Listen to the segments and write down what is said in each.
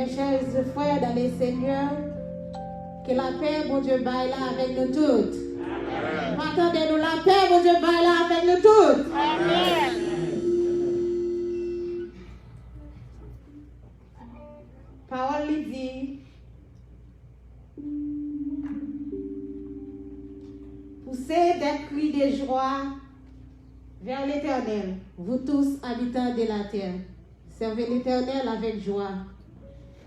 Mes chers frères dans les seigneurs, que la paix, bon Dieu, baille là avec nous toutes. Attendez-nous la paix, bon Dieu, baille là avec nous toutes. Amen. Parole lui dit, poussez des cris de joie vers l'Éternel, vous tous habitants de la terre. Servez l'Éternel avec joie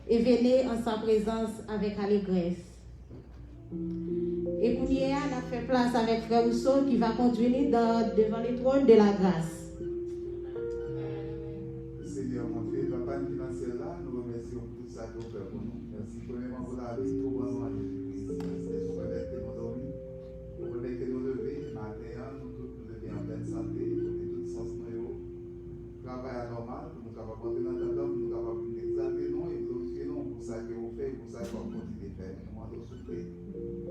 et venez en sa présence avec allégresse. Et pour hier, on a fait place avec Frère Rousseau qui va conduire devant le trône de la grâce. Seigneur, mon Dieu, papa, nous finançons là, nous remercions pour tout ça que vous faites pour nous. Merci premièrement pour la vie, pour vraiment Jésus-Christ. Merci pour permettre nous dormir, pour permettre nous lever, matin, nous tous nous lever en pleine santé, pour que tout sens nous travail anormal, pour nous capables de rentrer dans le temps, pour nous capables d'exalter nous et glorifier nous pour ça que vous faites, pour ça que vous continuez de faire. Nous demandons souffler.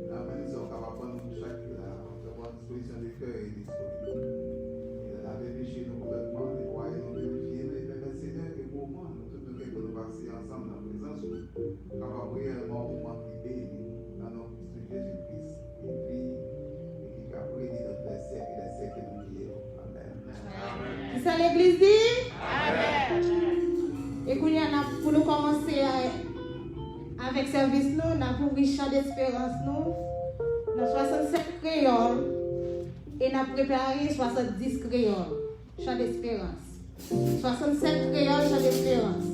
La main, nous sommes capables de nous chaque d'avoir disposition de cœur et d'esprit. Il avait péché nos complètement, les rois et nous purifier, mais le Seigneur est pour moi, nous tous nous nous passer ensemble dans la présence, capables réellement au moment qui bénit dans notre Christ Jésus-Christ, qui vit et qui a prédit dans les siècles et les siècles de nos vies. Amen. Qui ça l'église dit? Amen. Et qu'on y a pour nous commencer avec service, nous avons pris chant d'espérance, nous 67 créoles et nous avons préparé 70 créoles. Chant d'espérance. 67 créoles, chant d'espérance.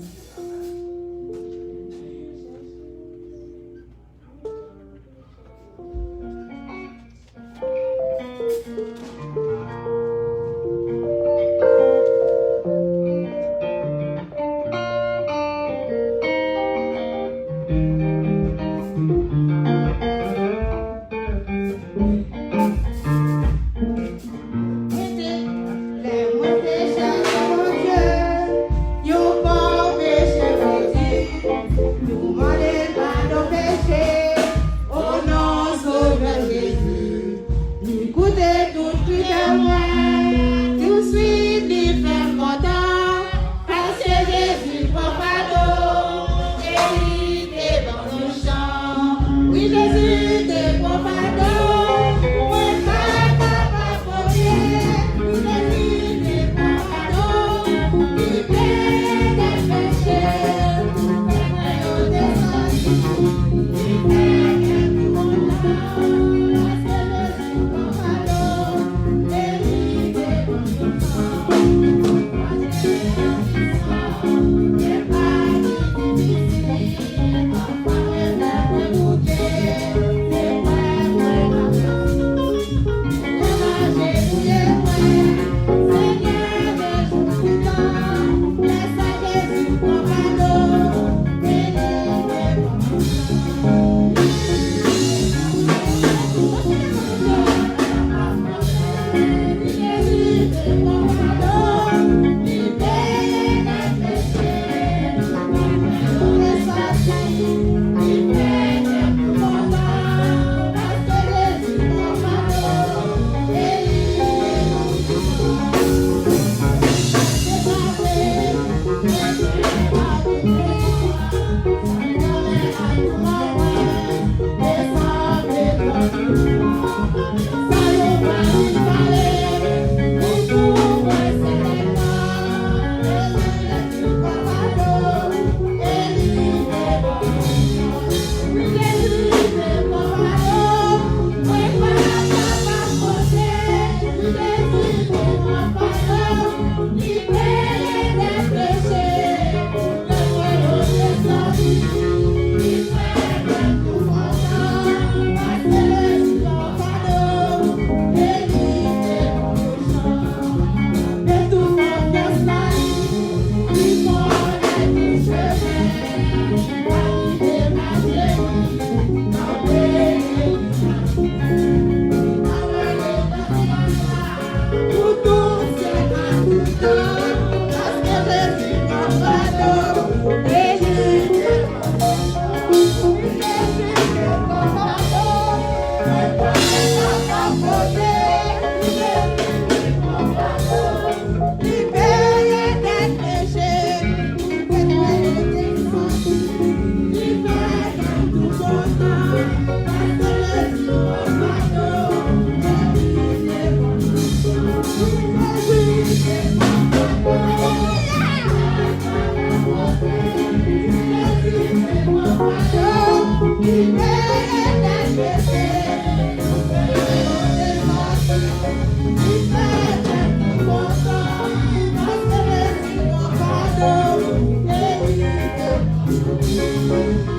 Yo, Yeah.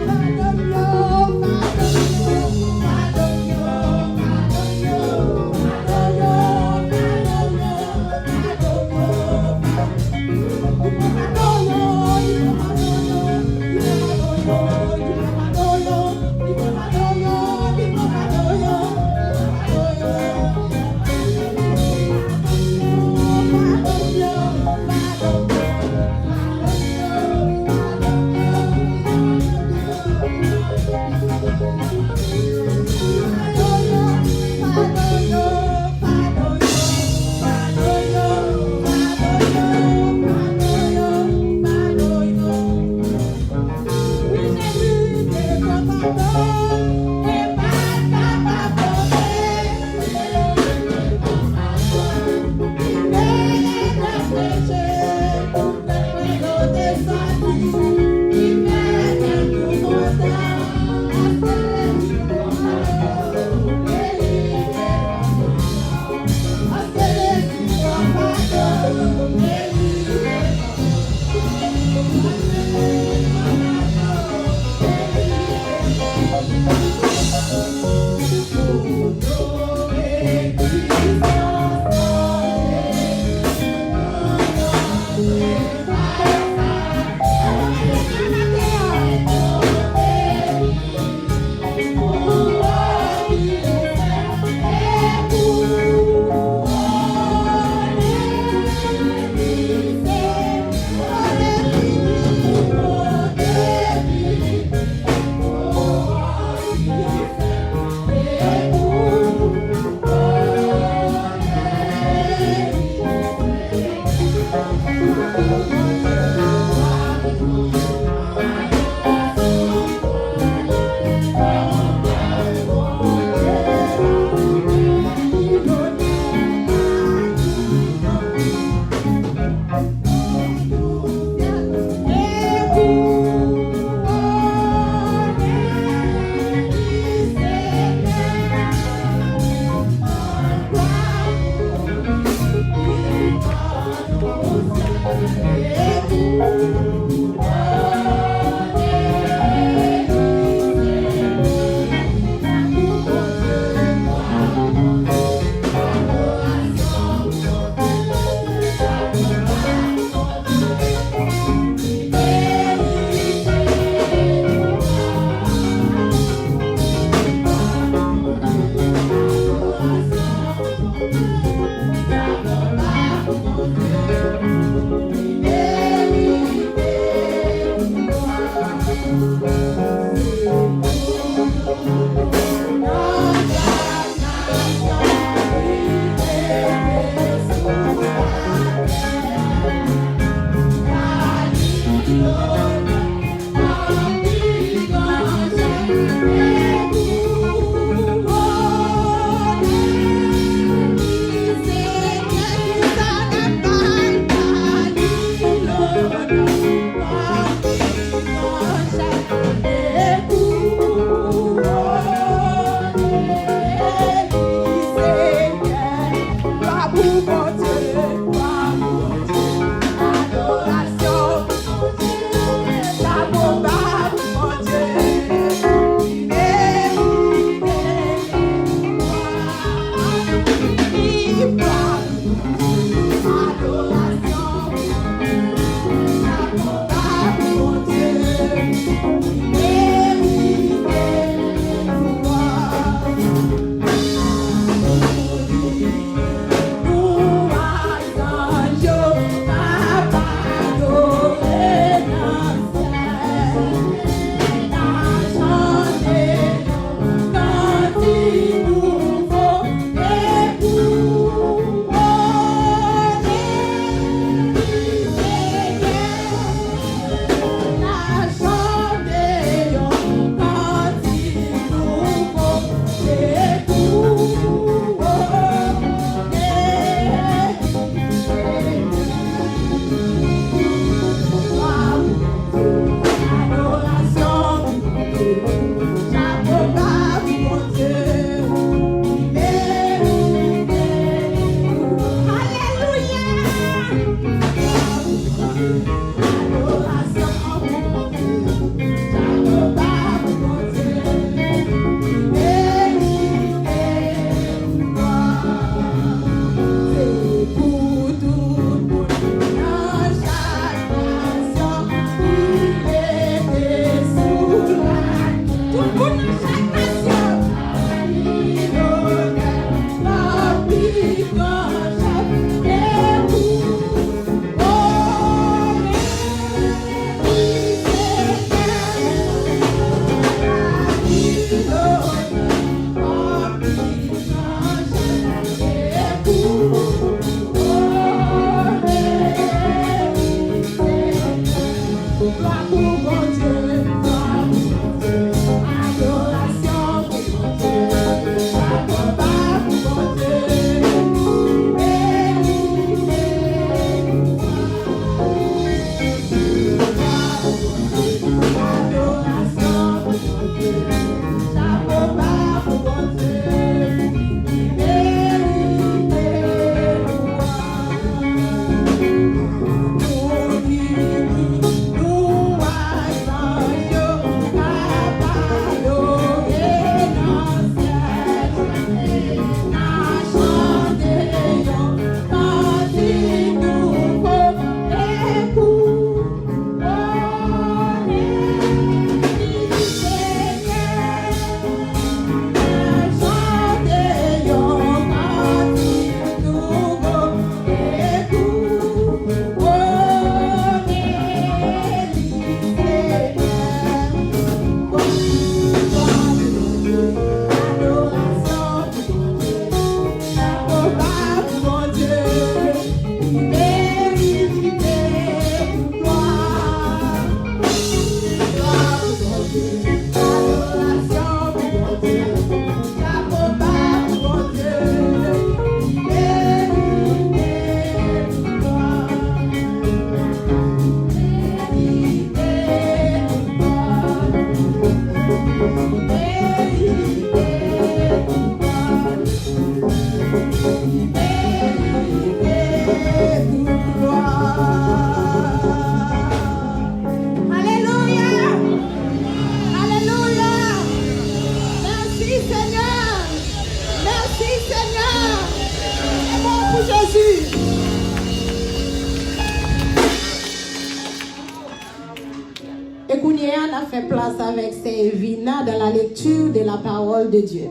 fait place avec Sévina dans la lecture de la parole de Dieu.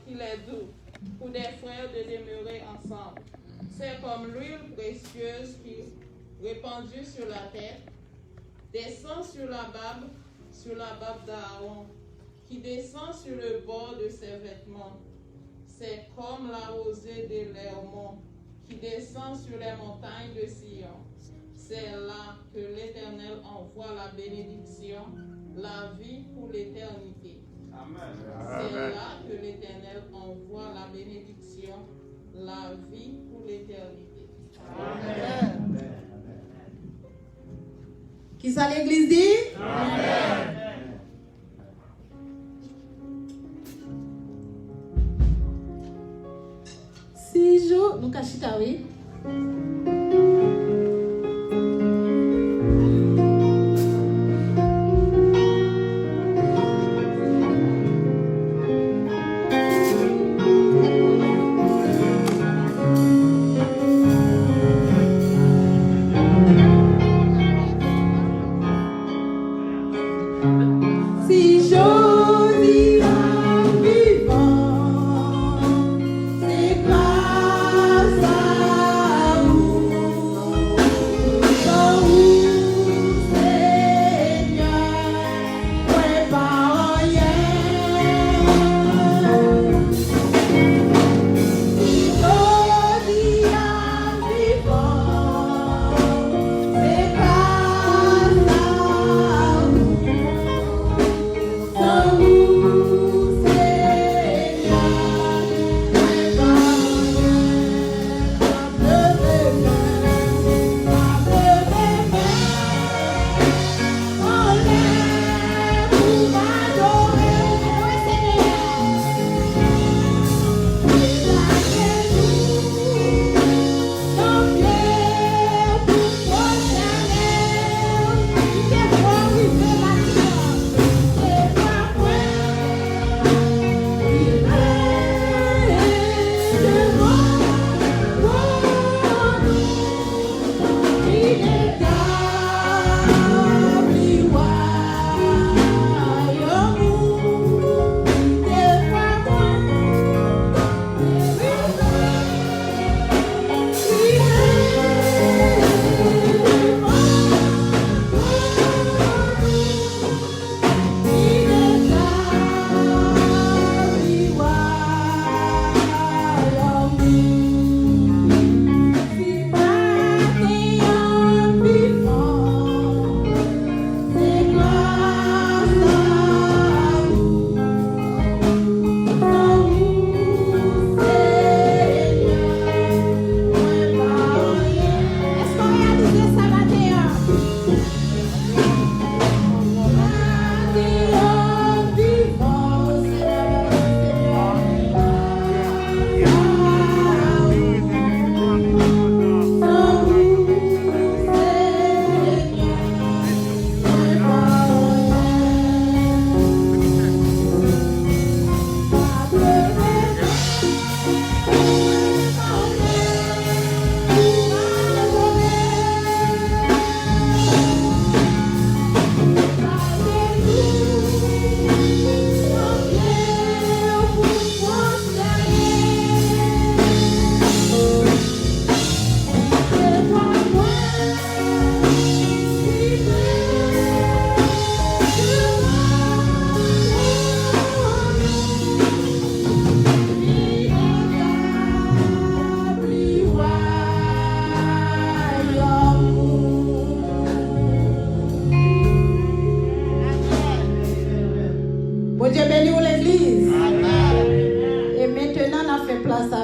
Qu'il est doux pour des frères de demeurer ensemble. C'est comme l'huile précieuse qui, répandue sur la tête, descend sur la barbe d'Aaron, qui descend sur le bord de ses vêtements. C'est comme la rosée de l'Hermon, qui descend sur les montagnes de Sion. C'est là que l'Éternel envoie la bénédiction, la vie pour l'éternité. C'est là que l'Éternel envoie la bénédiction, la vie pour l'éternité. Amen. Qui ça l'église dit? Amen. 6 jours, nous cachons, oui.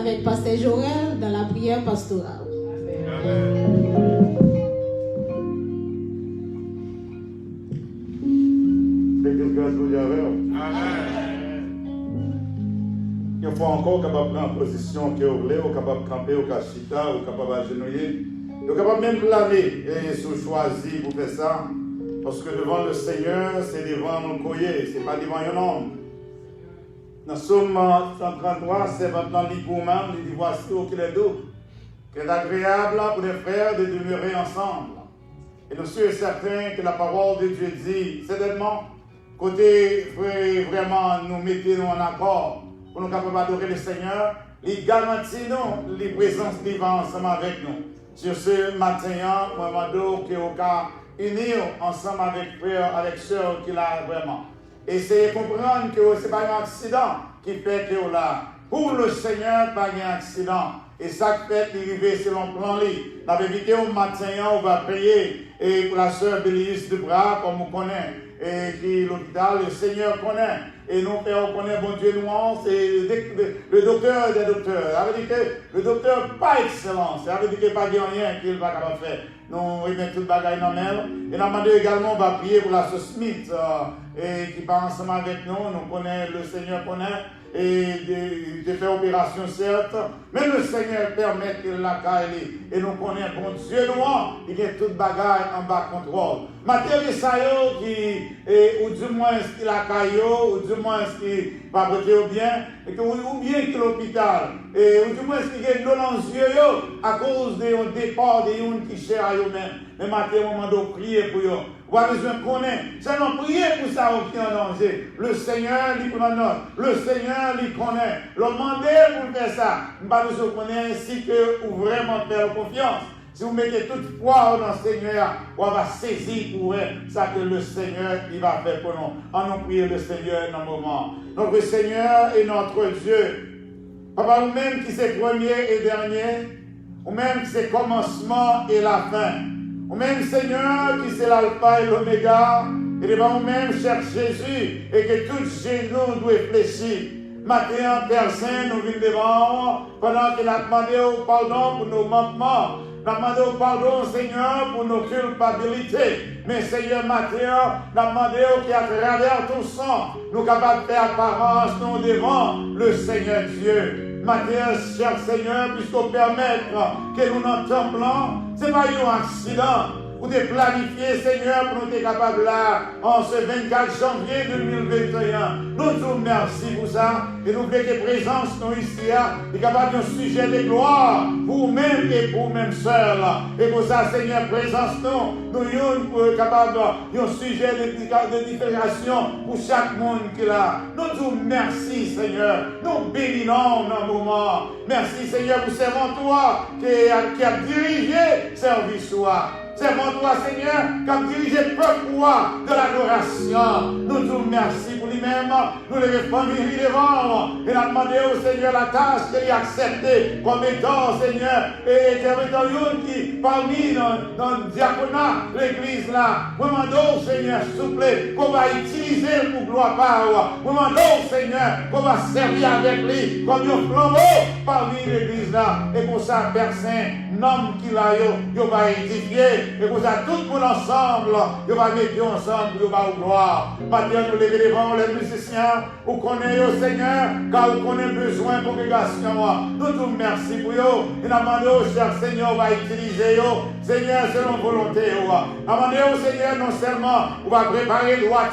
Avec Pasteur Joël dans la prière pastorale. qu'il faut encore capable de prendre position que vous voulez, capable de camper au cachita, capable d'agenouiller, capable même planer et se choisir pour faire ça. Parce que devant le Seigneur, c'est devant nos coyer, ce n'est pas devant un homme. Dans Somme 133, c'est maintenant l'île pour même, il dit voici au qu'il est doux, qu'il est agréable pour les frères de demeurer ensemble. Et nous sommes certains que la parole de Dieu dit, certainement, côté vraiment nous mettons en accord pour nous capables d'adorer le Seigneur, il garantit nous les présences divines ensemble avec nous. Sur ce matin, moi, je que au cas unir ensemble avec frères, avec sœurs qui l'a vraiment. Essayez de comprendre que ce n'est pas un accident qui fait que là. Pour le Seigneur, pas un accident. Et ça fait arriver selon le plan. La vérité, au matin, on va prier. Et pour la sœur Bélius de Bras, comme on connaît, et qui l'hôpital, le Seigneur connaît. Et nous, on connaît, bon Dieu, nuance, et le docteur des docteurs. Ça veut dire que le docteur pas excellent. Ça veut dire qu'il n'y a pas de rien qu'il va capable faire. Nous remettons tout le bagage dans même. Et nous demandons également, on va prier pour la sœur Smith, et qui part ensemble avec nous. Nous connaissons, le Seigneur connaît, et de faire opération certes. Mais le Seigneur permet qu'il la caille. Et nous connaissons, bon Dieu, nous, il y a tout le bagage en bas contrôle. Matériel ça ou du moins qui la caille, ou du moins qui va voter au bien, ou bien que l'hôpital, ou du moins qui est de l'eau dans les yeux à cause des départ des gens qui cherchent à eux-mêmes. Mais matériel, on doit prier pour eux. Vous avez besoin de connaître. Seulement prier pour ça qui est en danger. Le Seigneur, il prend note. Le Seigneur, il connaît. Le demander pour faire ça. Nous pas besoin de connaître ainsi que vous vraiment faire confiance. Si vous mettez toute foi dans le Seigneur, on va saisir pour ça que le Seigneur il va faire pour nous. On nous prie le Seigneur dans le moment. Notre Seigneur est notre Dieu. Papa, vous-même qui c'est premier et dernier, vous-même qui c'est commencement et la fin. Vous-même, Seigneur, qui c'est l'alpha et l'oméga, et devant vous-même, cher Jésus, et que tout genou doit fléchir. Matin, Père Saint, nous venons devant, pendant qu'il a demandé au pardon pour nos manquements. Nous avons demandé au pardon, Seigneur, pour nos culpabilités. Mais Seigneur, matin, nous avons demandé qu'à travers ton sang, nous sommes capables de faire apparence nous devant le Seigneur Dieu. Matin, cher Seigneur, puisqu'on permettre que nous n'entendons, ce n'est pas un accident. Pour te planifier, Seigneur, pour nous être capables là, en ce 24 janvier 2021. Nous te remercions pour ça. Et nous voulons que présence nous ici, est capable d'un sujet de gloire, pour vous-même et pour vous-même seul. Et pour ça, Seigneur, présence nous sommes capables d'un sujet de différenciation pour chaque monde qui est là. Nous te remercions, Seigneur. Nous bénissons dans le moment. Merci, Seigneur, pour servant toi qui a dirigé service toi. C'est mon toi, Seigneur, qui a dirigé le peuple de l'adoration. Nous te remercions pour lui-même. Nous les familles devant. Et nous avons demandé au Seigneur la tâche qu'il a acceptée comme étant, Seigneur, et étant qui, parmi dans le diaconat, l'église là, nous demandons, Seigneur, s'il vous plaît, qu'on va utiliser pour gloire par. Nous demandons, Seigneur, qu'on va servir avec lui comme un flambeau parmi l'église là. Et pour ça, Père Saint, nom qu'il a, il va édifier. Et pour ça, tout le monde ensemble, il va mettre ensemble, il va au gloire. Maintenant, nous lever devant les musiciens, vous connaissez au Seigneur, car vous connaissez besoin de congrégation. Nous te remercions pour vous. Et nous demandons, cher Seigneur, va utiliser vous, Seigneur, selon volonté. Nous demandons au Seigneur, non seulement, on va préparer le droit,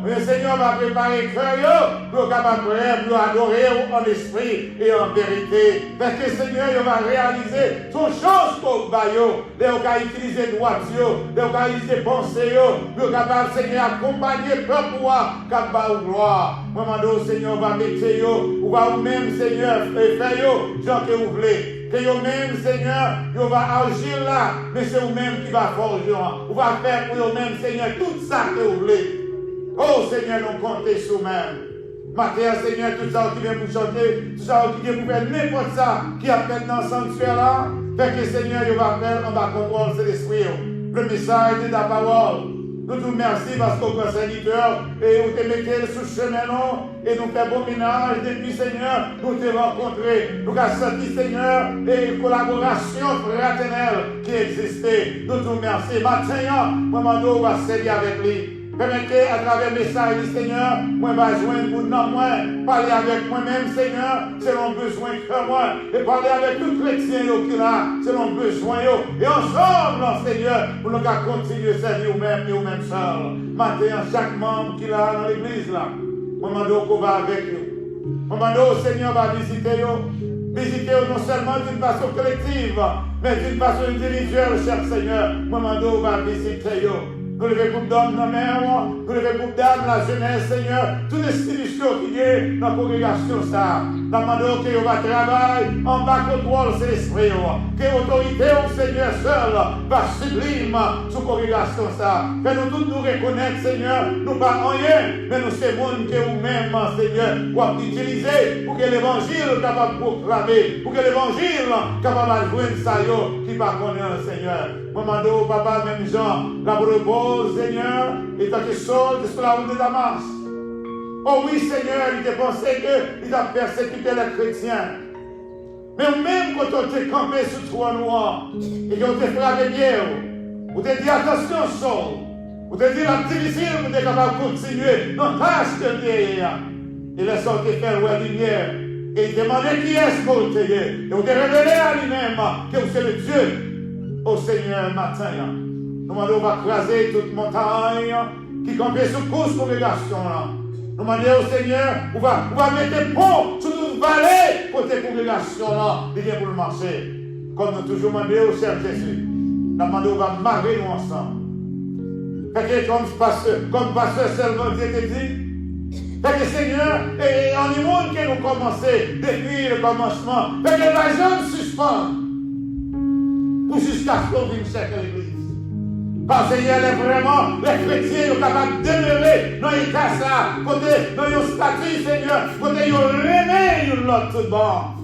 mais le Seigneur va préparer le cœur, pour capable de adorer en esprit et en vérité. Parce que le Seigneur, il va réaliser son chose pour vous. Il va utiliser droit Dieu, d'organiser pensée, de capable Seigneur accompagner le peuple capable de gloire. Maman Seigneur va mettre ou va vous-même Seigneur faire gens que vous voulez. Que vous-même Seigneur, vous va agir là, mais c'est vous-même qui va forger. Vous va faire pour vous-même Seigneur tout ça que vous voulez. Oh Seigneur, nous comptons sur vous-même. Matin, Seigneur, tout ça qui vient pour chanter, tout ça qui vient pour faire n'importe ça qui a fait dans le sanctuaire là, fait que Seigneur, il va faire, on va comprendre cet esprit. Le message de ta parole. Nous te remercions parce qu'on est serviteur et vous te mettez sous chemin et nous faisons bon ménage depuis Seigneur, nous te rencontrés. Nous avons senti Seigneur et une collaboration fraternelle qui existait. Nous te remercions. Maintenant, maman, on va servir avec lui. Permettez à travers le message du Seigneur, moi vais joindre pour non moi, parler avec moi-même, Seigneur, selon besoin que moi, et parler avec tout chrétien qui est là, selon besoin. Et ensemble, Seigneur, pour nous continuer à servir nous-mêmes et nous-mêmes seuls. Maintenant, chaque membre qui est là dans l'église, là, moi demande qu'on va avec nous. Moi demande au Seigneur va visiter nous. Visiter non seulement d'une façon collective, mais d'une façon individuelle, cher Seigneur. Moi demande va visiter nous. Nous levons groupe d'hommes dans la mer, nous levons groupe d'âmes, la jeunesse, Seigneur, toute institution qui est dans la congrégation, ça. Nous demandons que vous travailler en bas contrôle, c'est l'esprit. Que l'autorité au Seigneur seul va sublime sous la congrégation, ça. Fais-nous tous nous reconnaître, Seigneur, nous pas rien, mais nous c'est monde que vous-même, Seigneur, pour utiliser pour que l'évangile capable de proclamer, pour que l'évangile capable de joindre ça, qui va connaître, Seigneur. Maman, papa, même Jean, la repose, Seigneur, et tant que Saul sur la route de Damas. Oh oui, Seigneur, il a pensé qu'il a persécuté les chrétiens. Mais même quand on t'est campé sur toi noir, et qu'on t'a frappé bien, on t'a dit attention, Saul. On t'a dit la difficile, on est capable de continuer dans la tâche de vieillir. Il a sorti faire la lumière. Et il demandait qui est-ce qu'on t'est. Et on t'a révélé à lui-même que c'est le Dieu. Au Seigneur, matin, nous demandons, on va craser toute montagne qui campait sous course congrégation. Nous demandons au Seigneur, on va mettre pont sur toute vallée pour tes congrégations là, il vient pour le marché. Comme nous toujours demandé au Seigneur Jésus. Nous demandons, on va marrer nous ensemble. Fait que comme pasteur seulement Dieu te dit, fait que Seigneur, et en du monde que nous commençons depuis le commencement, fait que la jambe suspend. Jusqu'à ce qu'on vienne chercher l'église. Parce que Seigneur est vraiment, les chrétiens sont capables de demeurer dans les cas là, côté, dans les statuts, Seigneur, côté, ils remettent l'autre bord.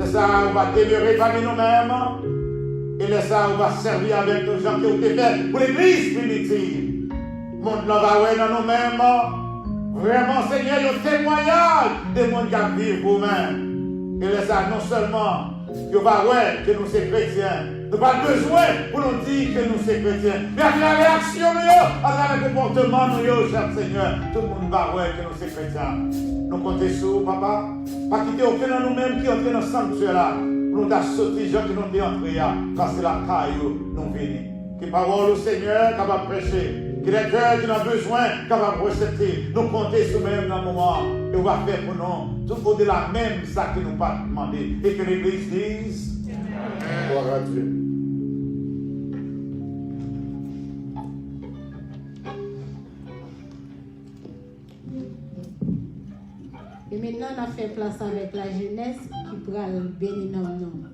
Et ça, on va demeurer parmi nous-mêmes. Et là, ça, on va servir avec nos gens qui ont été faits pour l'église primitive. Monde là va ouais dans nous-mêmes. Vraiment, Seigneur, il y a un témoignage des mondes qui vivent vous-même. Et là, ça, non seulement, il va ouais que nous sommes chrétiens. Nous n'avons pas besoin pour nous dire que nous sommes chrétiens. Mais à travers l'action, à travers le comportement, cher Seigneur, tout le monde va ouais que nous sommes chrétiens. Nous comptons sur papa. Pas quitter aucun de nous-mêmes qui est entré dans ce sanctuaire là. Nous avons sauté les gens qui nous ont entrés là. Parce que la caillou nous venons. Que parole au Seigneur capable de prêcher. Que les cœurs qui ont besoin capables de recevoir. Nous comptons sur nous-mêmes dans le moment. Et on va faire pour nous. Tout au-delà même ça que nous pas demandé. Et que l'Église dise. Gloire à Dieu. Et maintenant, on a fait place avec la jeunesse qui pourra bénir nos noms.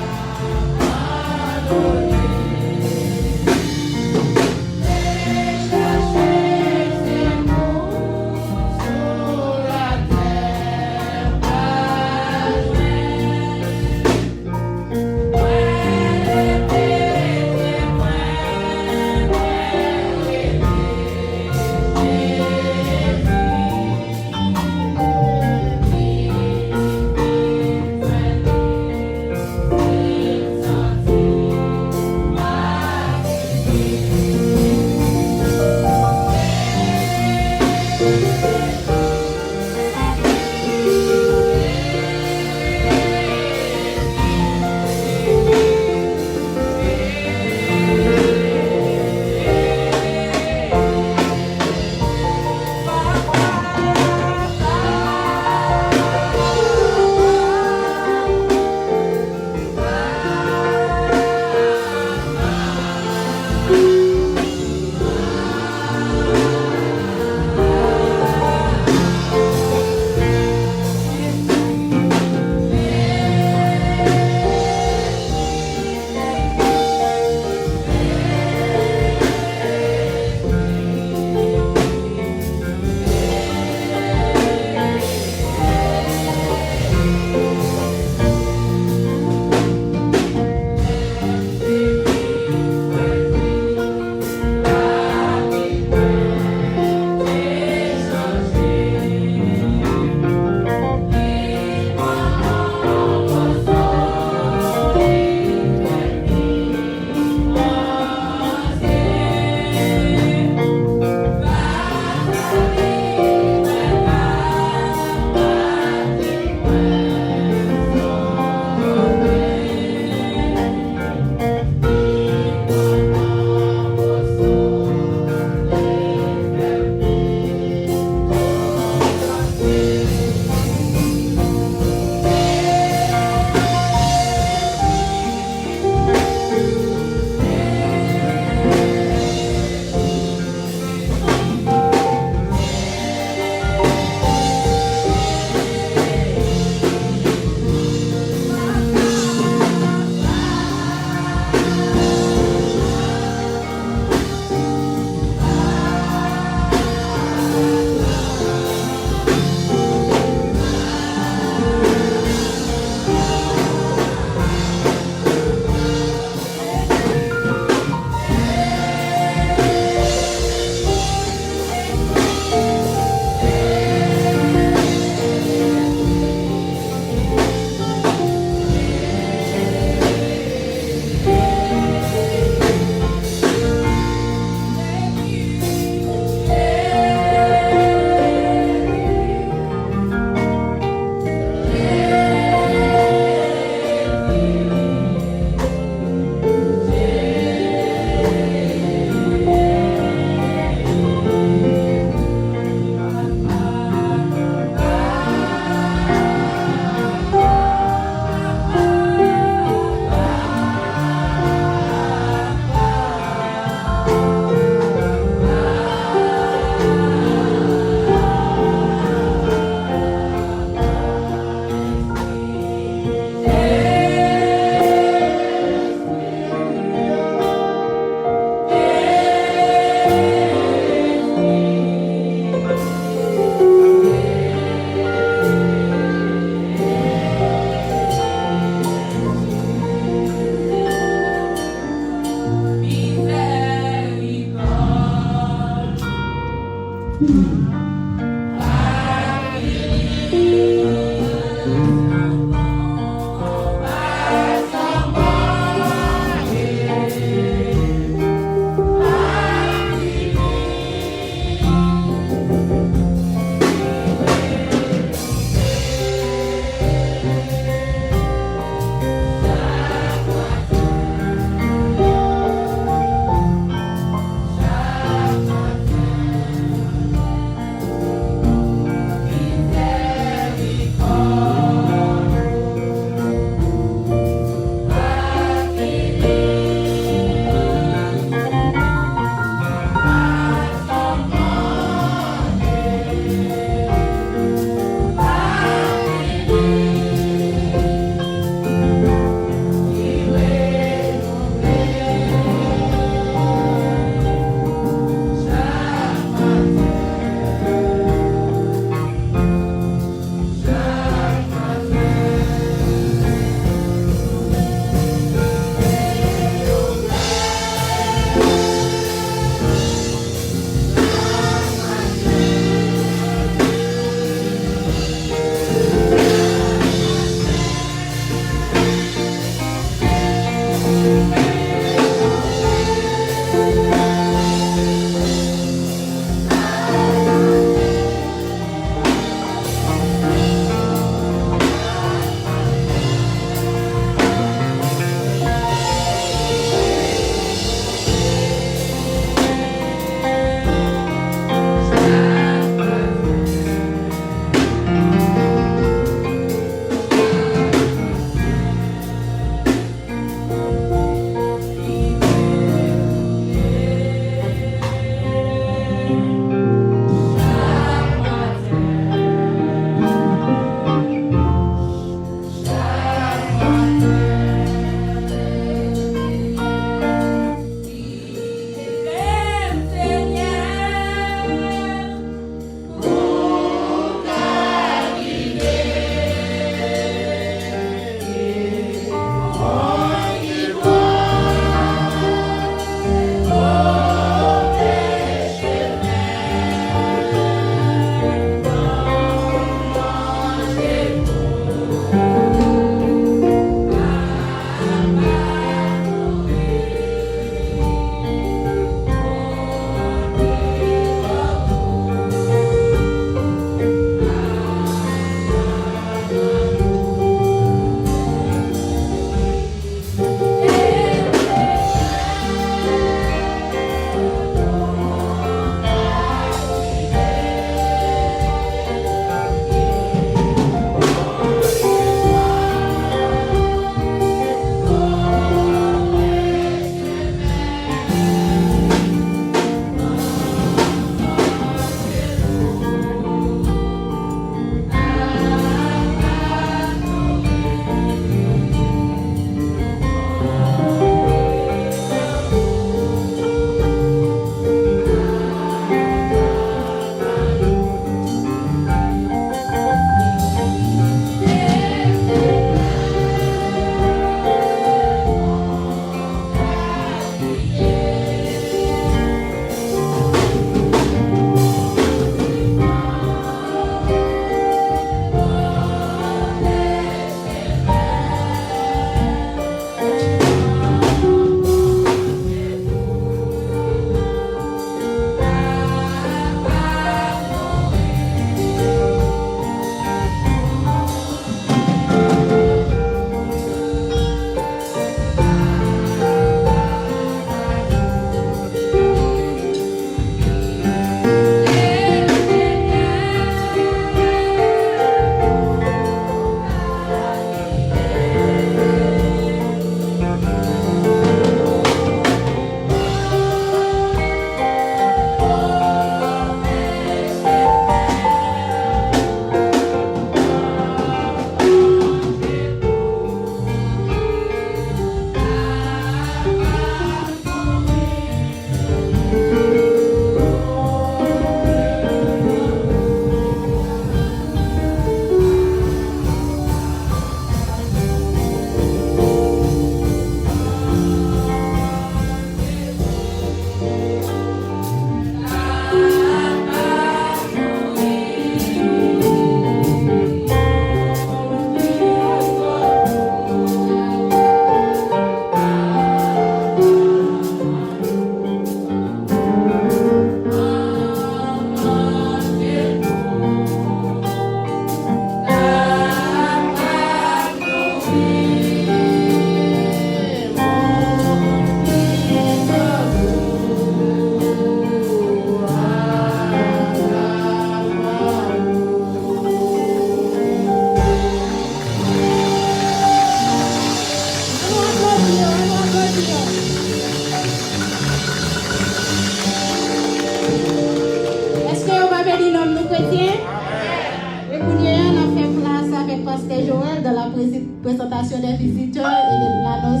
présentation des visiteurs et l'annonce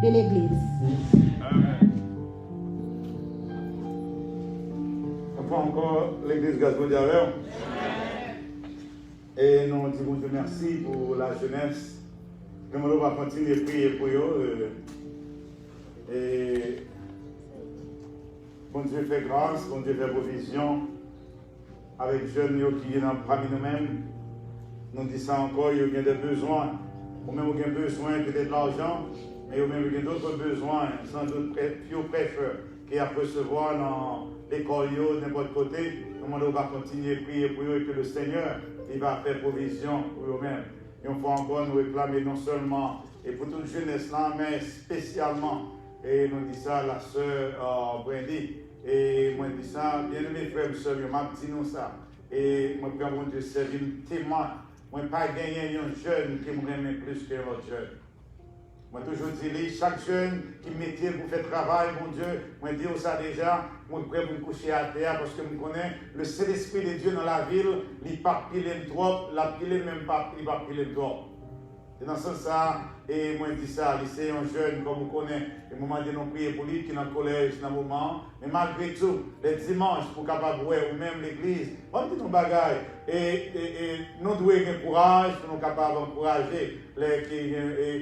de l'église. Enfin encore, l'église Gazmo Diaver. Et nous disons Dieu merci pour la jeunesse. Comme on va continuer à prier pour eux. Et bon Dieu fait grâce, bon Dieu fait provision. Avec les jeunes qui sont parmi nous-mêmes. Nous disons ça encore, il y a des besoins. Ou même il y a besoin peut-être de l'argent, mais il y a d'autres besoins, sans doute plus préfèrent, qui à recevoir dans l'école, n'importe côté. Nous va continuer à prier pour eux et que le Seigneur il va faire provision pour eux-mêmes. Et on va encore nous réclamer non seulement et pour toute jeunesse là, mais spécialement, et nous dit ça la sœur Brandy, et moi dis ça, bien aimé frère et sœur, je m'a dit nous ça, et moi je vais vous servir témoin. Moi, je n'ai pas gagné un jeune qui m'aime plus que l'autre jeune. Moi, toujours dis, chaque jeune qui métier pour faire travail, mon Dieu, moi, je dis ça déjà, moi, je prêt pour me coucher à terre parce que je connais le Saint-Esprit de Dieu dans la ville, il ne pas piler trop, la piler même pas, il va piler trop. C'est dans ce sens, et moi, je dis ça, c'est un jeune, comme vous connaissez, et moment de nous prier pour lui, qui est dans le collège, dans le moment, mais malgré tout, les dimanches, pour capable voir, ou même l'église, on dit nos bagages, et nous devons avoir courage, pour nous capables d'encourager les qui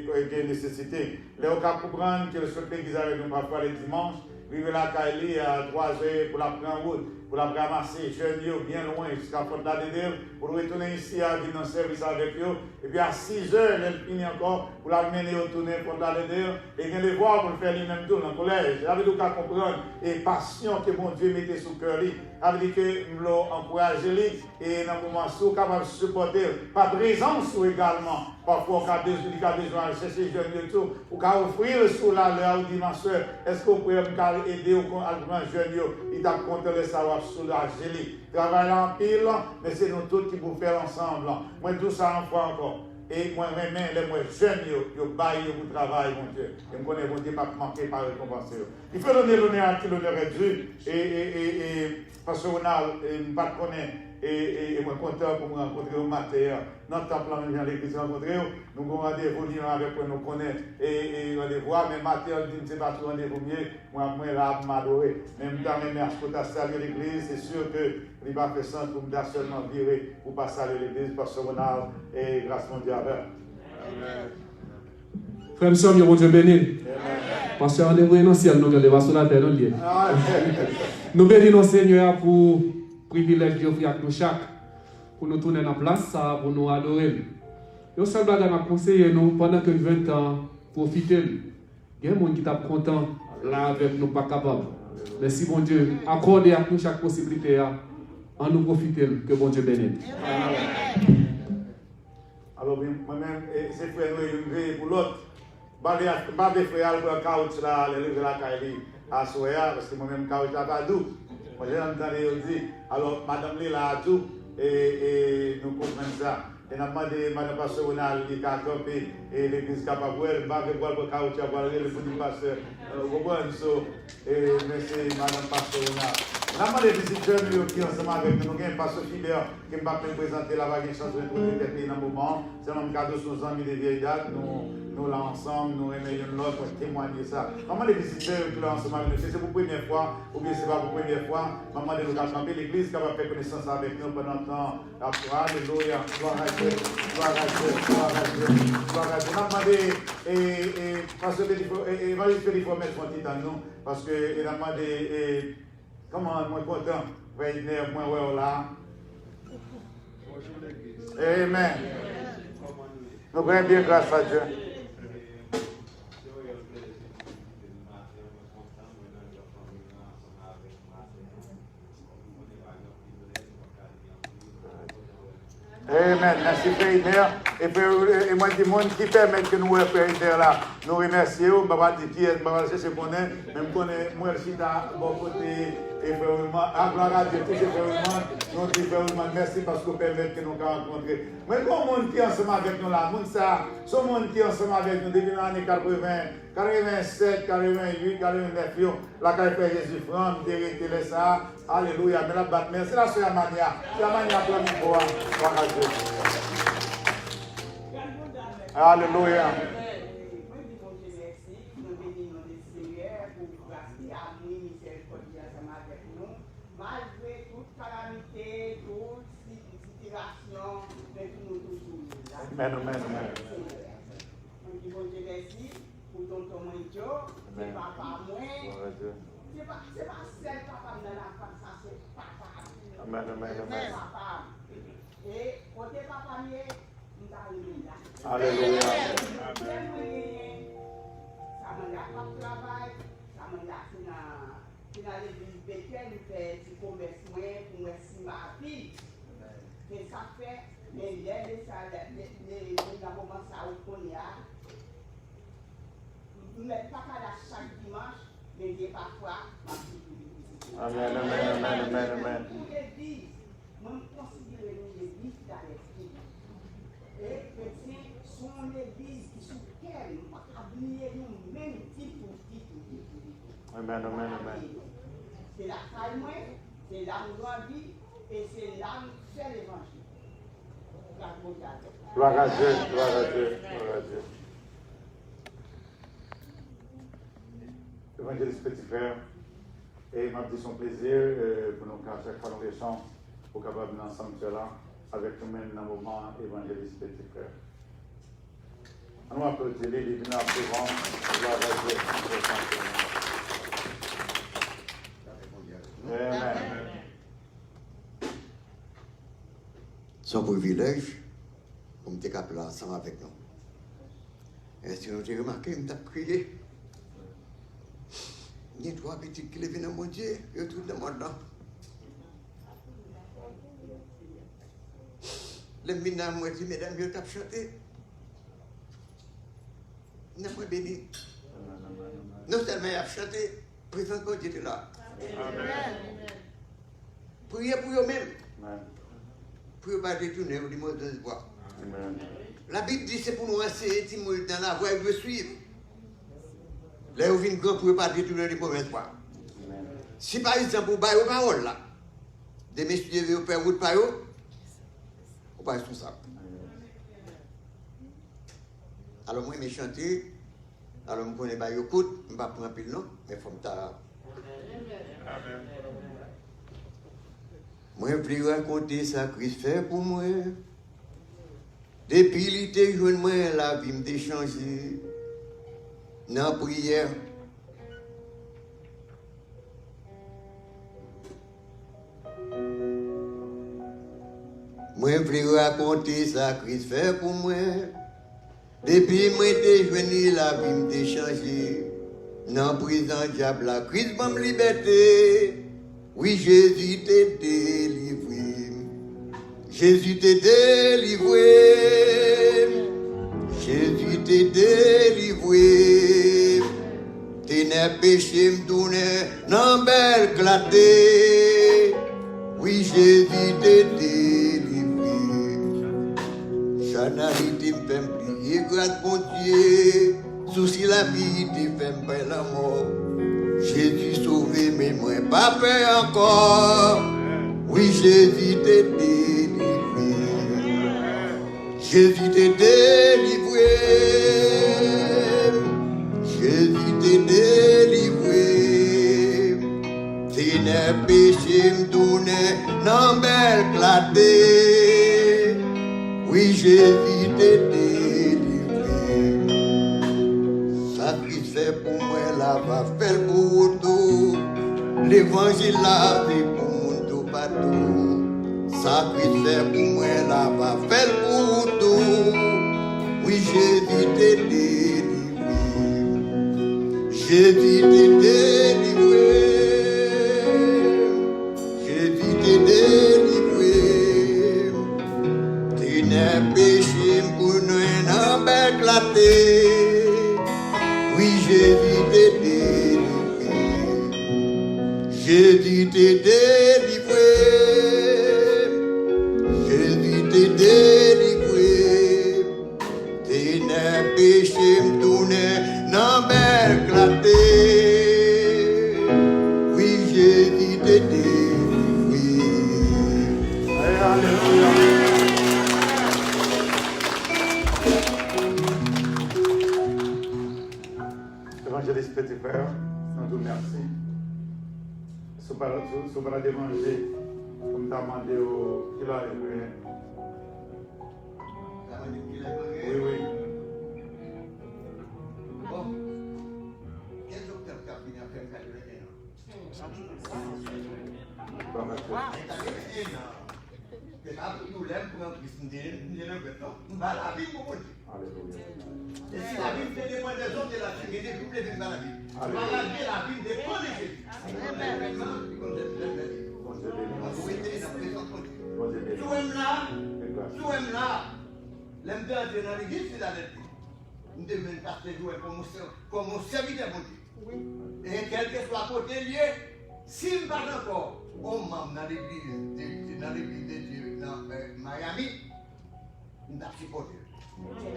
ont nécessité. Les cas comprendre que le seul l'église avec nous parfois les dimanches, vivre la Kaili à 3 heures pour la prendre en route, pour la ramasser, jeunes bien loin jusqu'à Fort-la-Dédère, pour retourner ici à venir dans le service avec eux. Et puis à 6 heures, elle finit encore pour la mener au tourner Fort-la-Dédère et vient les voir pour le faire lui-même tout dans le collège. J'avais tout qu'à comprendre et passion que mon Dieu mettait sous le cœur. J'avais dit que je l'ai encouragé et dans le moment où capable de supporter, pas de raison également. Parfois, on a besoin de chercher les jeunes de tout, ou qu'à offrir le sous là, leur dit ma soeur, est-ce que vous pouvez m'aider au grand jeune, il t'a compté le savoir sous la gélie. Travailler en pile, mais c'est nous tous qui vous faire ensemble. Moi, tout ça en fois encore. Et moi, même les moins jeunes, ils baillent pour travail, mon Dieu. Et je connais, mon Dieu, pas manquer par récompenser. Il faut donner l'honneur à qui l'honneur est dû. Et parce qu'on a, je ne connais pas. Et moi, content pour me rencontrer au matin. Notre temple, nous venons à l'église rencontrer. Nous avons rendez-vous avec nous connaît. Et rendez-vous, mais matin, je ne sais pas si rendez-vous mieux. Moi, là, je m'adorer. Même dans mes mères, je peux saluer l'église. C'est sûr que il va faire sens pour me seulement virer pour pas saluer l'église parce qu'on a et grâce à mon Dieu. Amen. Frère, nous sommes bon Dieu béni. Parce que rendez-vous est dans le ciel, nous allons sur la terre. Nous bénissons Seigneur pour privilège de offrir à nous chaque pour nous tourner en place, pour nous adorer. Et au seul bagage à conseiller nous pendant que 20 ans, profiter. Il y a des gens qui sont contents là avec nous, pas capables. Merci bon Dieu, accordez à nous chaque possibilité, en nous profiter, que bon Dieu bénisse. Alors, moi-même, c'est frère, une pour l'autre. Je vais faire le caoutchouc là, la Kaili à Soya, parce que moi-même, caoutchouc n'a pas doux. Moi, j'ai entendu dire, alors, madame Lila a tout, et nous comprenons ça. Et nous avons demandé, madame Pasteur Ronald, qui a campé, et l'église capable, elle va voir le caoutchouc, pour aller le pasteur. Vous comprenez, merci, madame Pasteur Ronald. Nous avons demandé des visiteurs qui sont ensemble avec nous. Nous avons un pasteur fidèle qui ne va pas présenter la vague chance de trouver quelqu'un dans le moment. C'est un cadeau sur nos amis de vieille date. Nous là ensemble, nous aimons l'autre pour témoigner ça. Maman des visiteurs qui sont ensemble avec nous, c'est pour la première fois, ou bien c'est pas pour la première fois. Maman de nous a campé l'église qui va faire connaissance avec nous pendant le temps. Alléluia, gloire à Dieu, gloire à Dieu, gloire à Dieu, gloire à Dieu. Nous avons demandé, parce que l'évangile il faut mettre son titre à nous, parce que nous avons demandé, comment moi content, venir moi là. Amen. Nous prenons bien grâce à Dieu. Amen. Merci, Père. Et moi, je dis, monde qui permet que nous, Père, là, nous remercions. Je vais dire qui est, je vais chercher qu'on est. Même qu'on est, moi, je suis à bon côté. Et vraiment, à gloire à Dieu, tous ces vraiment, nous disons vraiment merci parce que vous permettez que nous rencontrions. Mais quand le monde qui est ensemble avec nous là, ce monde qui est ensemble avec nous depuis l'année 80, 87, 88, 89, la carrière Jésus franc, vérité, ça, alléluia, mais la batte, c'est la seule manière, c'est la manière pour nous voir à Dieu. Alléluia. Malgré toute calamité, toute situation, mais nous toujours là. Amen, amen, amen. Je vous remercie pour ton Joe, c'est papa moi. C'est pas seul papa dans la femme, ça c'est papa. Amen, amen, amen. Papa. Et côté papa, nous arrivons là. Alléluia. Ça m'a pas de travail, ça m'a dans l'église Bethel, nous faisons du commerce pour moi, si ma vie. Et ça fait, mais les moments ça où on y a, nous ne mettons pas qu'à chaque dimanche, mais des parfois, Amen, amen, amen, amen, amen. pour l'église, moi, je considère l'église dans l'esprit. Et chrétiens sont l'église qui sont qu'elle, nous pas oublier nous même type pour type. Amen, amen, amen. C'est la taille moins, c'est là où nous grandissons et c'est là où nous faisons l'évangile. Gloire à Dieu, gloire à Dieu, gloire à Dieu. Évangéliste Petit Frère, et m'a dit son plaisir pour nous, à chaque fois nous échangeons, pour capable ensemble là, avec nous-mêmes dans le moment Évangéliste Petit Frère. Nous applaudissons les divins devant, gloire à Dieu. Amen. Son privilège, comme tu es capable ensemble avec nous. Est-ce que nous avons remarqué, nous avons crié? Il y a trois petites qui viennent dans mon Dieu, et tout le monde là. Les minants m'ont dit, mesdames, je t'ai chanté. Nous avons béni. Non seulement il a chanté, présent quand Dieu était là. Priez pour eux-mêmes. Pour ne pas détourner au niveau de voie. La Bible dit c'est pour nous enseigner dans la voie que je suivre. Là, vous venez grand pour ne pas détourner les mauvaises voies. Si par exemple, vous baillez aux paroles là, des messieurs veulent faire route par eux, vous pas responsable. Alors, moi, je chanter, alors, je connais pas les écoute, je ne vais pas prendre un pile non, mais il faut me taire. Moi, je veux raconter ça Christ fait pour moi. Depuis qu'il était jeune, moi, la vie m'a changé. Dans la prière. Moi, je veux raconter ça Christ fait pour moi. Depuis que j'étais jeune, la vie m'a changé. Dans la prison, diable, la Christ m'a liberté. Oui, Jésus t'a délivré. Jésus t'a délivré. Jésus t'a délivré. T'es né péché m'tourné dans belle clarté. Oui, Jésus t'a délivré. Chanalité me fait plier grâce bon Dieu. Souci la vie te fait me faire la mort. Jésus sauvé, mais moi pas peur encore. Oui, Jésus t'a délivré. Jésus t'a délivré. Jésus t'a délivré. T'es né péché m'tourné dans belle clarté. Oui, Jésus t'a délivré. Sacrifice pour moi, la va faire pour tout. L'évangile la fait pour tout partout. Sacrifice pour moi, la va faire pour tout. Oui, Jésus t'a délivré. Jésus t'a délivré. Jésus t'a délivré. T'es né péché pour nous en éclaté. Oui, Jésus t'a délivré. Jésus t'a délivré. Jésus t'a délivré. T'es né péché m'tourné dans belle clarté. si vous allez manger, comme tu as demandé au kilo. Oui, oui. Bon. Quel docteur qui a fini à faire 81 ans? C'est là où nous l'aime pour un Christ, nous ne pas la vie pour nous. Et si la Bible dépend des autres de la vie, il y a des couples qui dans la vie. La Bible dépend de Jésus. Tout est là. L'homme d'entrer dans l'église, c'est la vérité. Nous devons passer comme un serviteur de Dieu. Et quel que soit côté lié, s'il ne parle encore, on membre dans l'église de Dieu, dans Miami, nous avons supporté.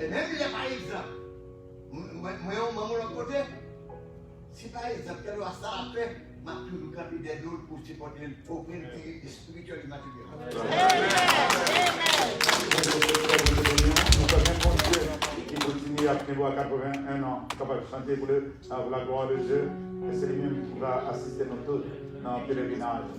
Et même il n'y a pas exemple. Moi, on m'a mon côté. Si par exemple, quel va ça fait, m'a toujours capé des autres pour supporter pour prendre spirituel et matériel. Nous sommes un Dieu qui continue à prévoir 81 ans, capable de chanter pour la gloire de Dieu. Et c'est lui-même qui va assister nous tous dans le pèlerinage.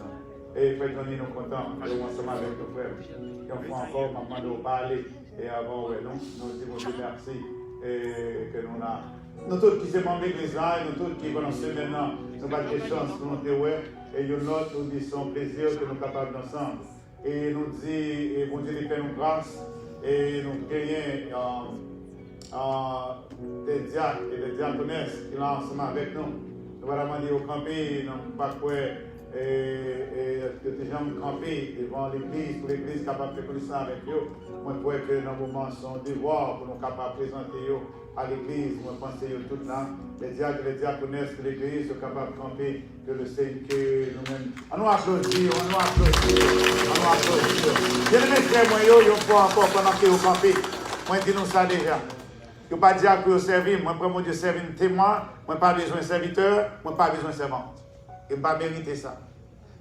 Et frère Johnny, nous sommes contents de ensemble avec nos frères. Et on fait encore, maman, de parler. Et avant, nous disons Dieu merci. Et que nous avons. Nous tous qui sommes membres de l'église, nous tous qui connaissons maintenant, nous avons des chances pour nous dire, et nous autres, nous disons plaisir que nous sommes capables d'ensemble. Et nous disons, et bon Dieu, fait nous grâce, et nous gagnons des diacres et des diaconesses qui sont ensemble avec nous. Nous allons demander au campé, nous pas quoi, et que des gens campés devant l'église, pour l'église capable de faire connaissance avec eux. Moi, je crois que dans le moment, son devoir pour nous capables de présenter à l'église, moi, je pense que tout là, les diacres et les diaconesses de l'église sont capables de camper, que le Seigneur, que nous-mêmes. On nous applaudit, on nous applaudit, on nous applaudit. Je ne me frère, moi, je ne peux encore pendant que vous campez. Moi, je dis nous ça déjà. Je ne peux pas dire que vous servez, moi, pour mon Dieu, servir un témoin, moi, pas besoin de serviteur, moi, pas besoin de servante. Je ne peux pas mériter ça.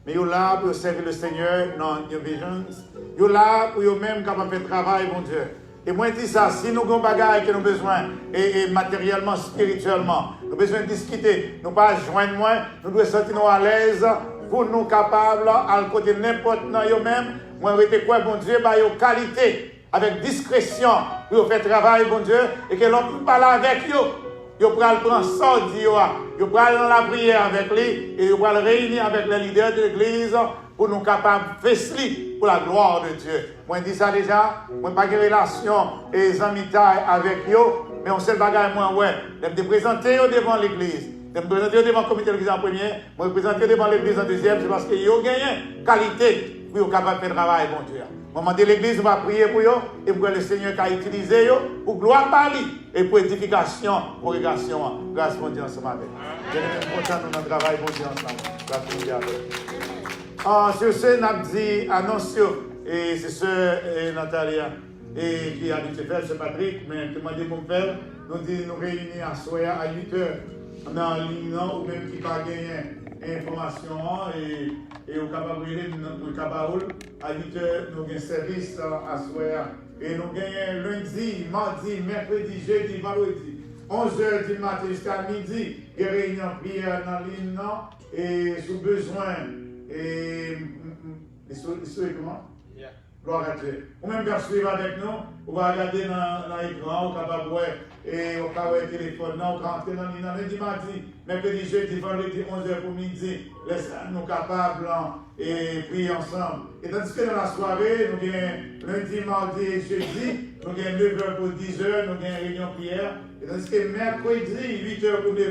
Mais vous là pour servir le Seigneur dans l'obéissance. Vous là pour vous-même capable de faire travail, mon Dieu. Et moi, je dis ça, si nous avons des bagages que nous avons besoin, et matériellement, spirituellement, nous avons besoin de discuter, nous ne pas joindre moins, nous devons sentir à l'aise pour nous capables, à côté de n'importe qui même, moi, je dis quoi, bon Dieu, bah, une qualité, avec discrétion, pour faire travail, bon Dieu, et que l'on parle avec vous. Vous pouvez prendre ça, vous pouvez aller dans la prière avec lui, et vous pouvez réunir avec les leaders de l'église pour nous capables de faire pour la gloire de Dieu. Moi, je dis ça déjà, moi, pas de relation et amitié avec vous, mais on sait le bagage, moi, ouais, de me présenter devant l'église, de me présenter devant le comité de l'église en premier, moi, me présenter devant l'église en deuxième, c'est parce que vous gagnez qualité pour être capable de faire travail, bon Dieu. Moment de l'église, on va prier pour eux et pour que le Seigneur a utilisé pour gloire par lui et pour édification, congrégation. Grâce mon Dieu ensemble avec. Je suis content de notre travail, bon Dieu ensemble. Grâce mon Dieu avec. Sur ce, nous avons dit, annonce, et c'est ce Natalia, et qui a habitué faire, c'est Patrick, mais qui m'a dit mon père, nous dit nous réunir à soir à 8 h dans l'Union, ou même qui va gagner information et au Cabarouille, notre Cabaroul, à 8 h, nous avons un service à soir. Et nous avons lundi, mardi, mercredi, jeudi, vendredi, 11 h du matin jusqu'à midi, des réunions prière dans l'île, et sous besoin, et comment? Gloire à Dieu. Ou même bien suivre avec nous, on va regarder dans l'écran, on va voir, et on va voir le téléphone, on va rentrer dans lundi, mardi, mercredi, jeudi, vendredi, 11 h pour midi, nous capables et prier ensemble. Et tandis que dans la soirée, nous avons lundi, mardi et jeudi, nous avons 9 h pour 10 h, nous avons une réunion prière. Et tandis que mercredi, 8 h pour 9 h,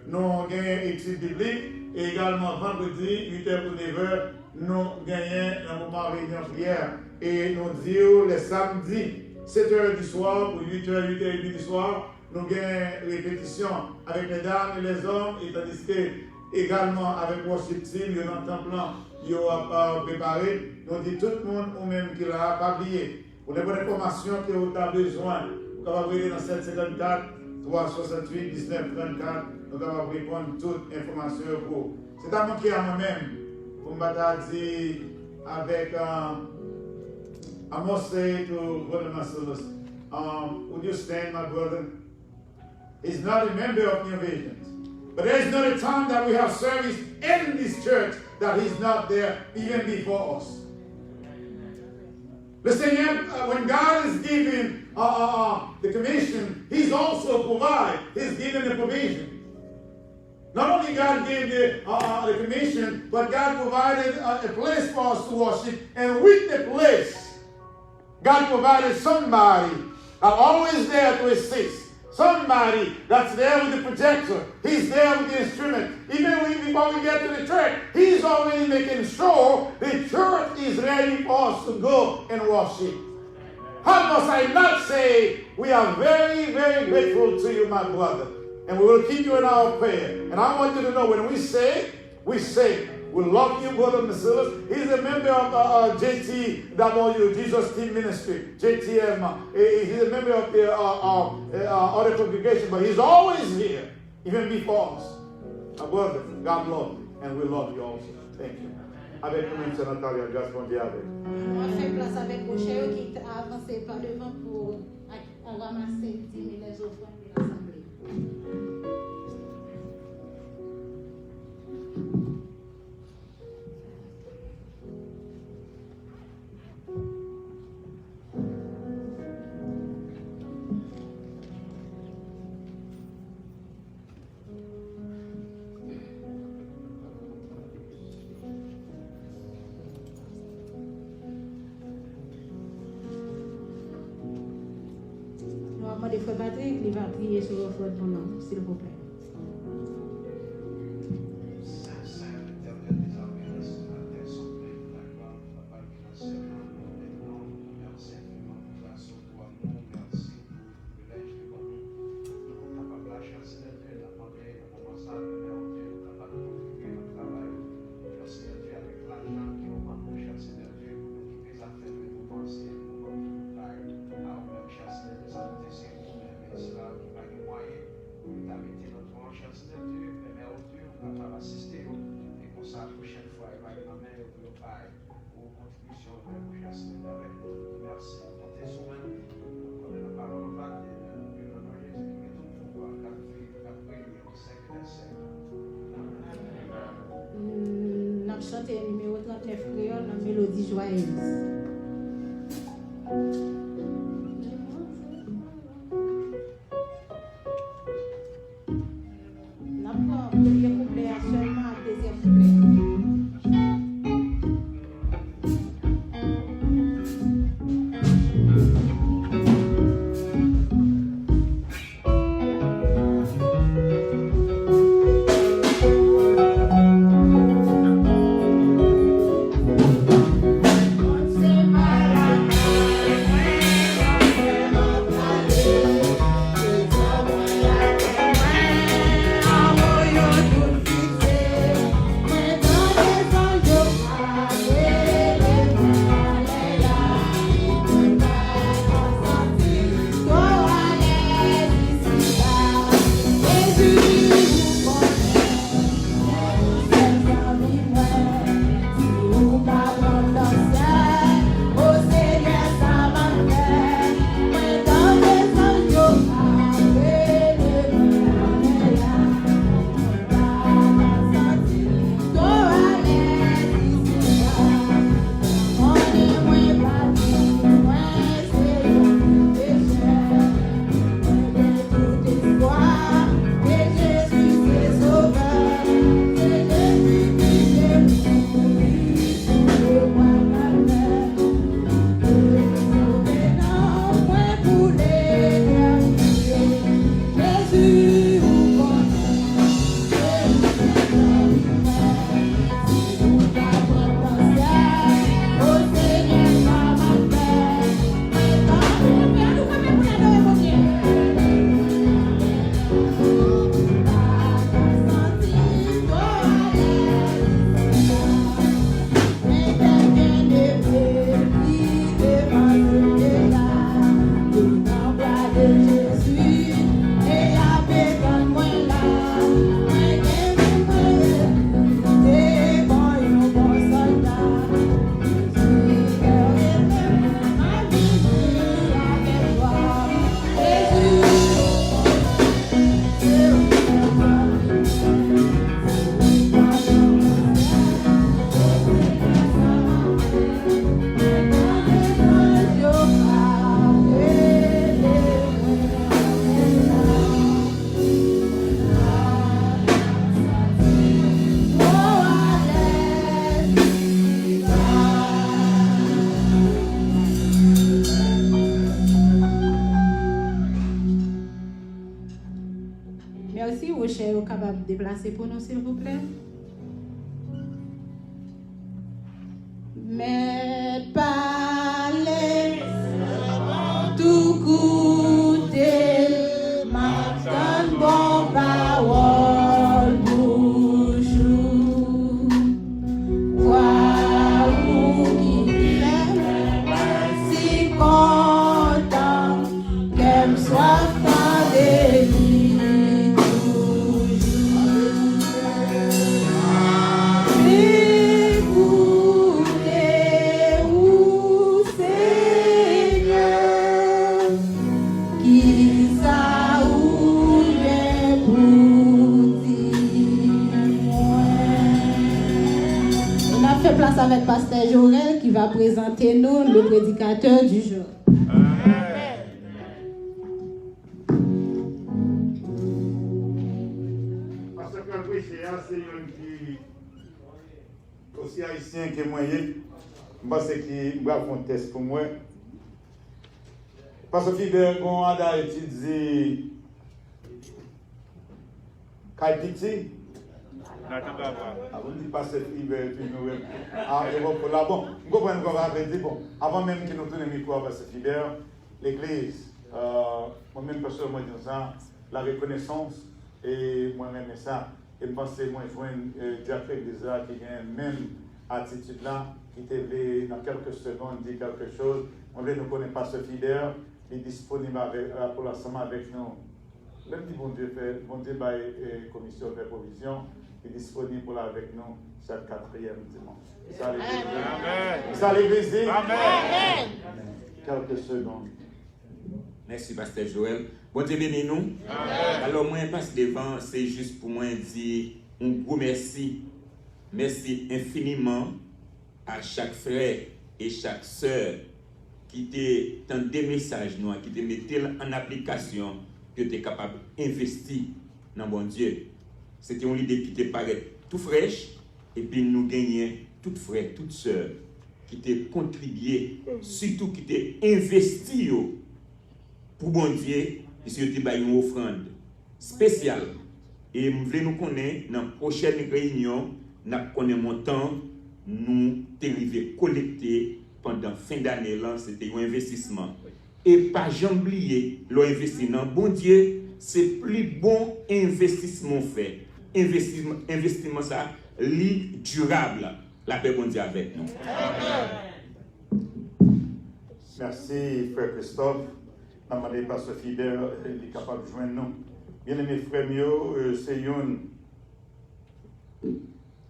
nous avons une étude biblique. Et également vendredi, 8 h pour 9 h, nous gagnons un moment de réunion prière. Et nous disons les samedis, 7 h du soir pour 8 h, 8 h 30 du soir, nous gagnons répétition avec les dames et les hommes, et tandis que également avec worship team, il y a un temps plan, il y a préparé. Nous disons tout le monde, ou même qui l'a pas oublié, pour les bonnes informations que vous avez besoin, vous pouvez aller dans 754 368 19 34, nous allons répondre toute information pour vous. C'est à moi qui à moi-même, pour me dire avec I must say to Brother Marcellus, would you stand, my brother? He's not a member of New Visions. But there is not a time that we have service in this church that He's not there even before us. The Seigneur, when God is giving the commission, He's also provide. He's giving the provision. Not only God gave the commission, but God provided a place for us to worship. And with the place, God provided somebody that's always there to assist. Somebody that's there with the projector. He's there with the instrument. Even before we get to the church, He's already making sure the church is ready for us to go and worship. How must I not say we are very, very grateful to you, my brother. And we will keep you in our prayer. And I want you to know when we say, we love you, brother Masilas. He's a member of JTW, Jesus Team Ministry, JTM. He's a member of the other congregation, but he's always here, even before us. My brother, God love you, and we love you also. Thank you. Avec nous, M. Natalia, grâce pour Dieu avec. On va faire place avec Rocher qui a avancé par devant pour ramasser 10 000 les offrandes de l'Assemblée. Des frères Patrick, il va prier sur le front pour nous, s'il vous plaît. Chanter le numéro 39 créole dans Mélodie Joyeuse. Nous avons le premier couplet seulement le deuxième couplet. Once in my life. chers sont capables de déplacer pour nous, s'il vous plaît. Mais parler, tout goûter, m'entend bon parole, bouchou. Quoi ou qui fait, si content, qu'elle soit pas délit toujours. Écoutez-vous, Seigneur, qui ça ou bien pour dire. On a fait place avec Pasteur Jorel qui va présenter nous le prédicateur du jour. Parce que le prêcher, c'est un qui aussi haïtien que moi. Je pense qu'il va faire un test pour moi. Parce que Fiber, quand on a étudié Kaititi, avant de passer Fiber, puis nous. Ah, et bon, là, bon, vous comprenez qu'on va dire, bon, avant même que nous tournions le micro à passer Fiber, l'église, moi-même, personnellement, je dis ça, la reconnaissance, et moi-même, ça, et je pense que moi, je vois un directeur de l'Église qui a la même attitude là, qui te veut dans quelques secondes dire quelque chose. On veut nous connaître pas ce fidèle, il est disponible pour l'ensemble avec nous. Même si bon Dieu fait, bon Dieu va commission de provision, il est disponible pour avec nous chaque 4e dimanche. Ça l'église. Amen. Ça l'église. Amen. Quelques secondes. Merci, Pasteur Joël. Bon Dieu bénis nous. Amen. Alors, moi, je passe devant, c'est juste pour moi dire un gros merci. Merci infiniment à chaque frère et chaque sœur qui t'a dans des messages, qui te mettait en application, que tu es capable d'investir dans bon Dieu. C'était une idée qui te paraît tout fraîche, et puis nous gagnons toutes frères, toutes sœurs qui t'ont contribué, surtout qui t'ont investi pour bon Dieu, et si tu as une offrande spéciale. Et nous voulons nous connaître dans la prochaine réunion, nous connaissons montant, nous t'arrivons collecter pendant la fin d'année, c'était un investissement. Et pas jamais oublier, l'investissement, bon Dieu, c'est plus bon investissement fait. Investissement ça, durable. La paix bon Dieu avec nous. Merci, frère Christophe. Je demande par ce fidèle, il est capable de joindre nous. Bien-aimés frères, c'est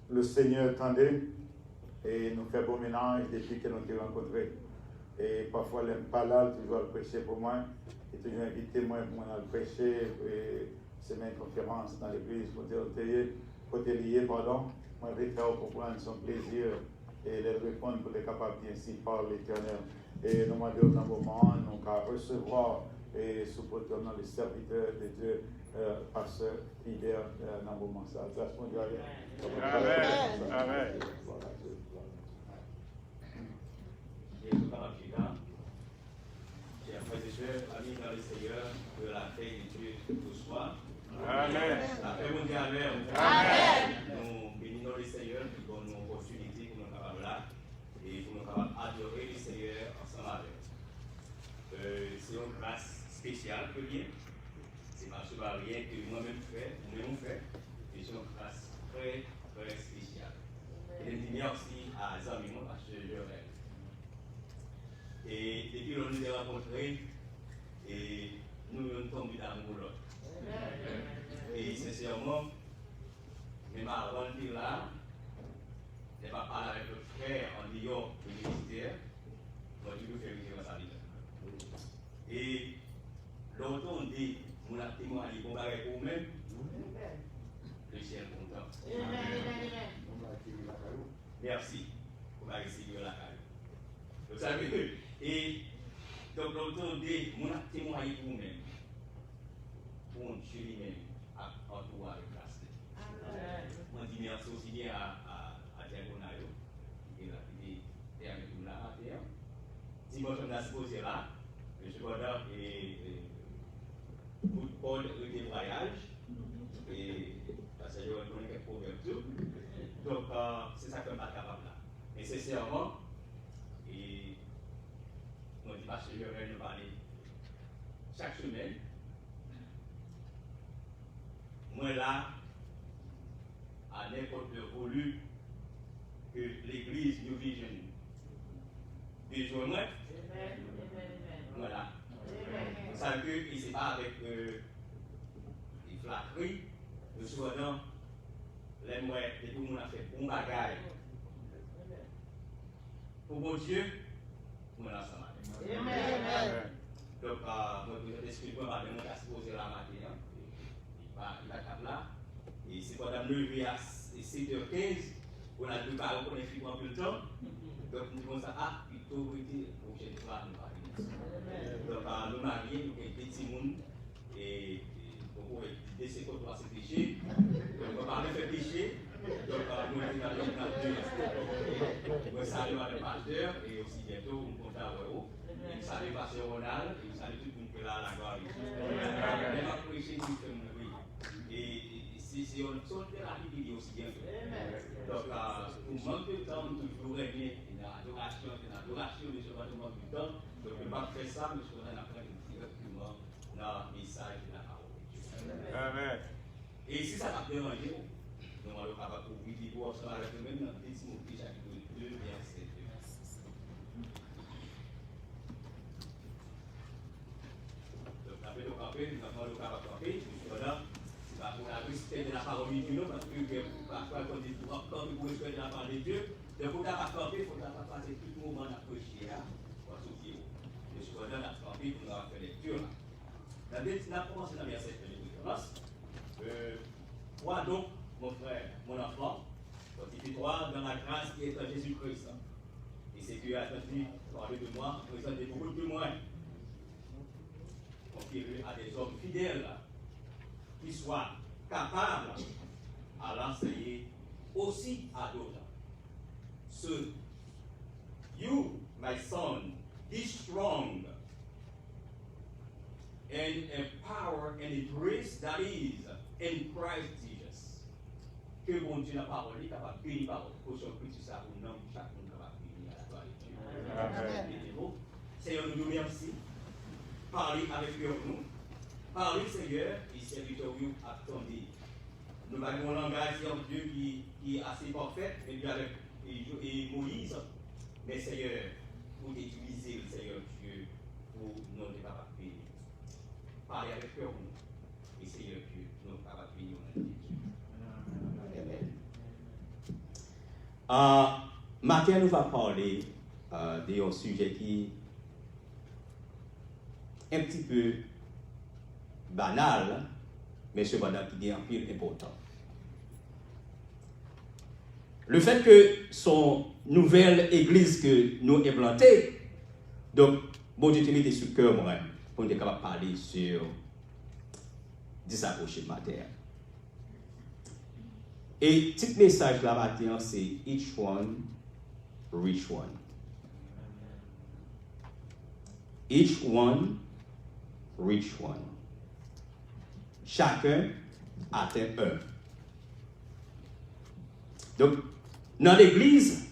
le Seigneur tendait et nous fait bon ménage depuis que nous t'avons rencontrés. Et parfois, il n'aime pas là, toujours le prêcher pour moi. Il est toujours invité moi pour le prêcher. C'est une conférence dans l'église côté lié, pardon. Moi, je vais faire comprendre son plaisir et les répondre pour être capable ainsi par l'Éternel. Et nous demandons dans un moment, nous allons recevoir et supporter dans les serviteurs de Dieu, pasteur fidèle dans un moment. Ça, grâce à Dieu. Amen. Amen. Chers frères et sœurs, amis dans le Seigneur, que la paix de Dieu vous soit. Amen. La paix vous dit Amen. Amen. Nous bénissons le Seigneur qui donne nous opportunité pour nous capables là et pour nous capables adorer le Seigneur ensemble avec. C'est une grâce spéciale que vient. C'est pas rien que moi-même fait, nous fait. Et c'est une grâce très, très spéciale. Et je dis merci à Zamimon, parce que je rêve. Et depuis qu'on nous a rencontrés, et nous sommes tombés d'amour l'autre. Et sincèrement, même avant de dire là, je n'ai pas parlé avec notre frère en disant le ministère, moi je veux faire une responsabilité. Et l'autre on dit, mon activement est bon avec vous-même, le ciel est content. Merci pour la recevoir la caille. Vous savez, et donc l'autre on dit, mon activement est pour vous-même. Bon Dieu lui-même a entouré avec la clé. Moi, je dis merci aussi bien à Diagonayo, qui est avec nous là, à terre. Si moi, je me suis posé là, je suis pendant pour le voyage, Et parce que je connais quelques problèmes tout. Donc, c'est ça que je ne suis pas capable là. Mais sincèrement, et on dit parce que je vais nous parler chaque semaine. Moi là, à n'importe le volume que l'église New Vision besoin moi. Voilà. Vous savez que ce n'est pas avec des flatteries, nous souhaitons les moyens et tout le monde a fait bon bagage. Pour mon Dieu, nous sommes ensemble. Donc, je excuse-moi, parce que je suis posé la matinée. Il va être là. Et c'est pendant lever à 7h15, on a deux parents qu'on a fait un peu de temps. Donc, nous avons ça, autorité pour que je parle. Donc, nous mariés, nous avons des petits monde. Et pour éviter ces côtés, c'est péché. Donc, on va faire péché. Donc, nous avons nous saluons le pasteur et aussi bientôt, nous comptons à vous. Nous saluons le pasteur Ronald et nous saluons tout le monde qui est là à la gloire. On va prêcher du et si on saute la Bible aussi bien fait. Donc, pour manquer de temps, nous toujours régner une adoration, mais je vais tout manquer de temps. Donc, je ne vais pas faire ça, mais je vais apprendre directement dans le message de la parole de Dieu. Amen. Et si ça va déranger, nous allons capable de vous dire, vous allez faire même dans le petit mot qui chapitre 2, verset 2. Donc, après le camper, nous avons le capable de camper, voilà. Pour la respect de la parole de Dieu, parce que parfois, quand on dit pour respect de la parole de Dieu, de vous pas camper, il faut pas passer tout le moment à prêcher, pour soutenir. Et cependant, la camper, pour nous faire lecture. La Bible a commencé dans le verset 1. Toi donc, mon frère, mon enfant, fortifie-toi dans la grâce qui est en Jésus-Christ. Et c'est Dieu a entendu parler de moi, présente des beaucoup de témoins. Confie-le à des hommes fidèles qui soient capables à l'enseigner aussi à d'autres. So, you, my son, be strong and empower and the grace that is in Christ Jesus. Que bon Dieu n'a pas parlé, capable de bénir par votre potion, que tout ça, pour nous, chaque monde capable de bénir à la gloire de Dieu. Amen. Seigneur, nous nous remercions. Parlez avec nous. Parlez, Seigneur, et serviteur, vous attendez. Nous avons un langage de Dieu qui est assez parfait, et puis avec Moïse. Mais Seigneur, pour utiliser le Seigneur Dieu pour nous ne pas bénir. Parlez avec cœur, et Seigneur Dieu, nous ne pas bénir au nom de Dieu. Amen. Matin, nous allons parler d'un sujet qui est un petit peu banal, mais cependant qui est un peu important. Le fait que son nouvelle église que nous implantée, donc, bon Dieu te mette sur le cœur, moi, pour être capable de parler sur discipleship matin. Et petit message là matin, c'est each one, reach one. Each one, reach one. Chacun atteint un. Donc, dans l'église,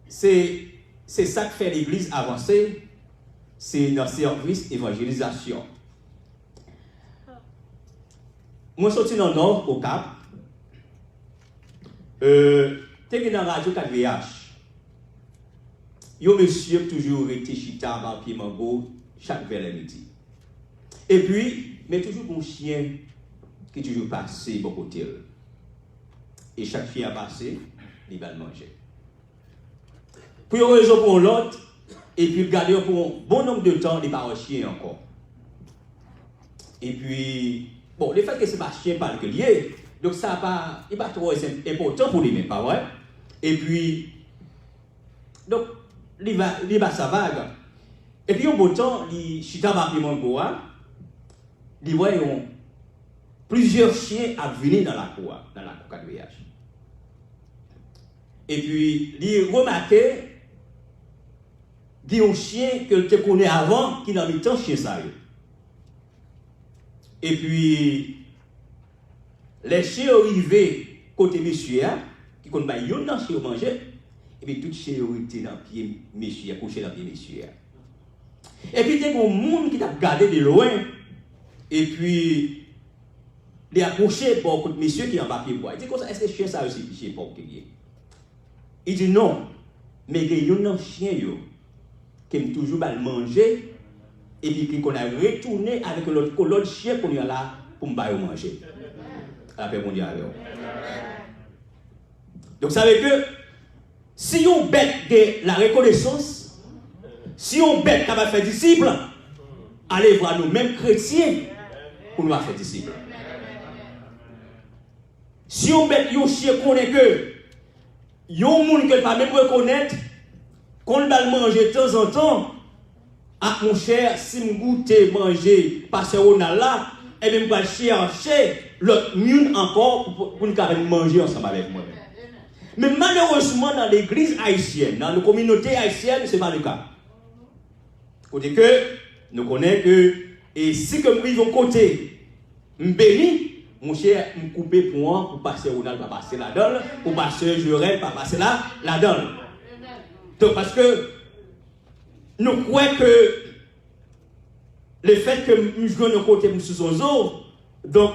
c'est ça que fait l'église avancer, c'est dans le service évangélisation. Moi, je suis dans le nord, au Cap. T'es dans la radio 4VH. Yo monsieur toujours été chita par pied mango chaque vers midi. Et puis, mais toujours un chien qui toujours passé bon côté. Et chaque chien a passé, il va le manger. Pour une raison pour l'autre, et puis garder pour un bon nombre de temps, il va un chien encore. Et puis, bon, le fait que ce n'est pas chien particulier, donc ça pas, il va trop important pour lui-même, pas vrai? Et puis, donc, il va sa vague. Et puis, au bon temps, il chita ma piment goa, il voit plusieurs chiens à venir dans la cour 4VH. Et puis, il remarquait qu'il y a un chien que tu connais avant qui n'a pas le temps chien ça. Et puis, les chiens arrivés côté monsieur, qui compte pas yon dans chien manger, et puis tout chien était dans pied monsieur, couché dans pied monsieur. Et puis il y a un monde qui t'a regardé de loin, et puis il a accouché pour un monsieur qui est en bas pied bois. Il dit comme ça, est-ce que le chien ça aussi chien pour qu'il il dit non, mais il y a un chien qui aime toujours manger, et puis qu'on a retourné avec l'autre chien qu'on a là pour me manger. La paix mondiale. Donc ça veut dire que si on bête de la reconnaissance, si on bête capable de faire disciple, allez voir nous-mêmes chrétiens pour nous faire disciple. Si on bête un chien qu'on est que yon monde que pas même reconnaître qu'on va manger de temps en temps, ah mon cher, si me goûter manger parce qu'on a là, et bien pas chercher l'autre monde encore pour nous manger ensemble avec moi. Mais malheureusement dans l'église haïtienne, dans nos communautés haïtiennes, ce n'est pas le cas. Côté que nous connaissons que et si comme ils vont côté béni, mon cher, me couper pour passer Ronald, pas passer là-dedans, pour passer Jorel, pas passer là-dedans. Donc, parce que nous croyons que le fait que nous jouons nos côtés sous son zoo, donc,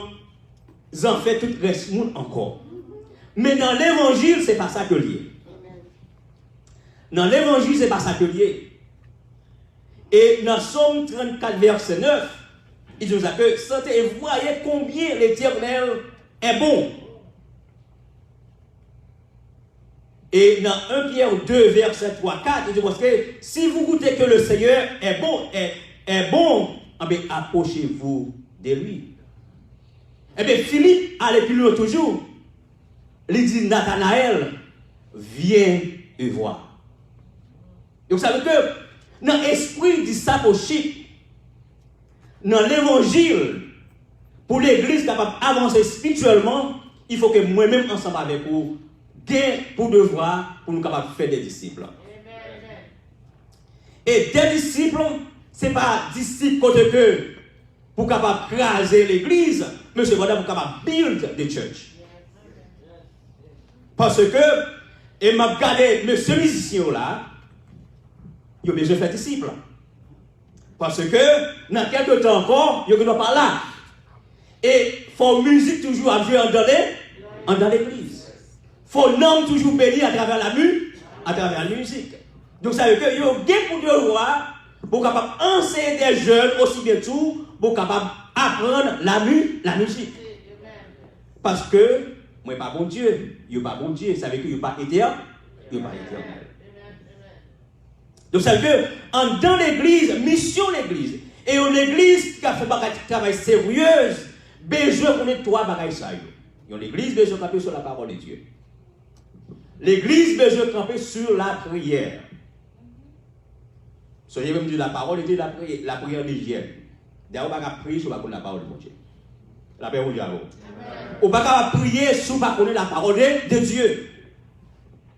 en fait tout le reste monde encore. Mais dans l'évangile, ce n'est pas ça que lié. Dans l'évangile, ce n'est pas ça que lié. Et dans Somme 34, verset 9, il nous a que sentez et voyez combien l'Éternel est bon. Et dans 1 Pierre 2, verset 3, 4, il dit que si vous goûtez que le Seigneur est bon, eh bien, approchez-vous de lui. Eh bien, Philippe, allait plus loin toujours. Il dit Nathanaël, viens et vois. Donc ça veut dire que dans l'esprit du discipleship, dans l'évangile, pour l'église capable d'avancer spirituellement, il faut que moi-même, ensemble avec vous, gain pour devoir, pour nous capables de faire des disciples. Et des disciples, ce n'est pas disciples côté que pour capable craser l'église, mais c'est vraiment pour capable build the church. Parce que, et m'a regardé, monsieur musicien là, il a besoin de faire disciples. Parce que, dans quelques temps encore, il ne doit pas là. Et il faut musique toujours à jouer dans l'église. Il faut l'homme toujours béni à travers la musique. Donc ça veut dire qu'il y a un pour devoir pour capable enseigner des jeunes aussi bien tout, pour capable apprendre la musique. Parce que, moi, je ne suis pas bon Dieu. Je ne suis pas bon Dieu. Ça veut dire qu'il n'y a pas éternel. Donc ça veut dire que dans l'église, mission l'église, et une église qui a fait un travail sérieux, besoin qu'on ait trois bagages ça. Une église besoin de camper sur la parole de Dieu. L'église besoin de camper sur la prière. Soyez même dit la parole de Dieu, la prière d'hygiène. D'ailleurs, on va prier sur la parole de Dieu. La paix au diable. On va pas prier sur la parole de Dieu.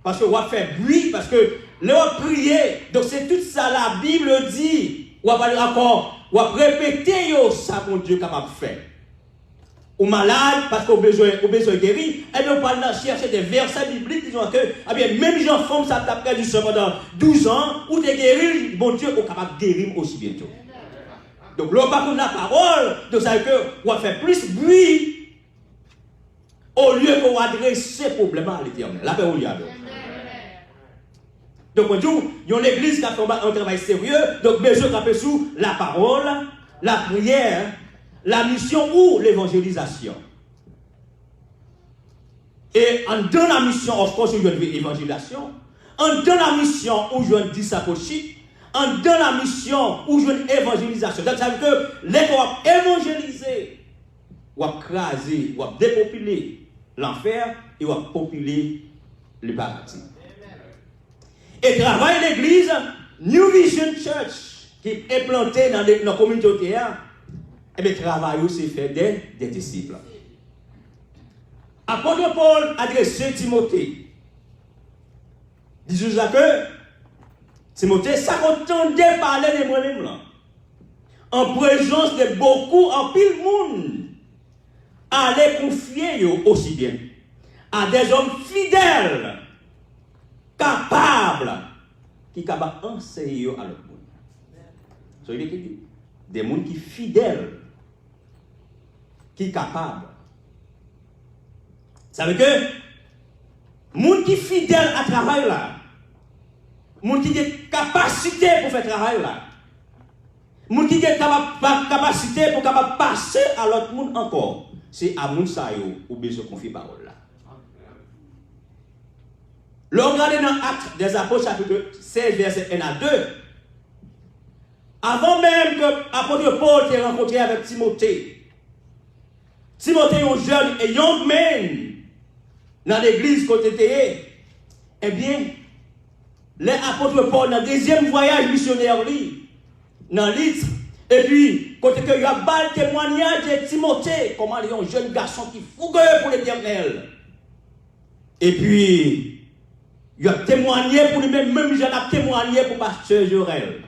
Parce qu'on va faire bruit, parce que là, on prier, donc c'est tout ça, la Bible dit, on va parler encore, on va répéter ça mon Dieu est capable de faire. Ou malade, parce qu'on a besoin de guérir, et bien on va chercher des versets bibliques qui disent que, eh bien, même les enfants, ça t'a perdu pendant 12 ans, ou t'es guéri, mon Dieu est capable de guérir aussi bientôt. Donc là, on va prendre la parole, donc ça veut dire qu'on va faire plus bruit, au lieu qu'on va adresser ce problème à l'Éternel. La paix au diable. Donc, on dit, il y a une église qui a fait un travail sérieux, donc, besoin de sous la parole, la prière, la mission ou l'évangélisation. Et en dans la mission, of course, où je veux l'évangélisation, en dans la mission où je veux discipleship, en dans la mission où je veux l'évangélisation. Donc, ça veut dire que les gens évangéliser, ou craser, ou dépopuler l'enfer, et ou populer le paradis. Et travail l'église, New Vision Church, qui est implantée dans la communauté, et bien travail aussi fait des disciples. Apôtre Paul adressé Timothée. Disons que Timothée, ça entendait parler de moi-même là. En présence de beaucoup, en pile monde. allez confier aussi bien à des hommes fidèles, capables, qui sont capables d'enseigner à l'autre monde. So, il dit, des gens qui sont fidèles, qui sont capables. Ça veut dire que, les gens qui sont fidèles à travail là, les gens qui ont capacité pour faire travail là, les gens qui ont capacité pour passer à l'autre monde encore, c'est à moun sa yo ou bien se confier parole là. L'on regarde dans Actes des Apôtres chapitre 16 verset 1 à 2. Avant même que l'apôtre Paul t'ait rencontré avec Timothée, Timothée est un jeune et young man dans l'église côté Théé, eh bien, l'apôtre Paul dans le deuxième voyage missionnaire dans l'Istre, et puis, quand il y a un témoignage de Timothée, comment il y a un jeune garçon qui fougueux pour l'Éternel. Et puis, il a témoigné pour lui-même, même je l'ai témoigné pour pasteur Jorel.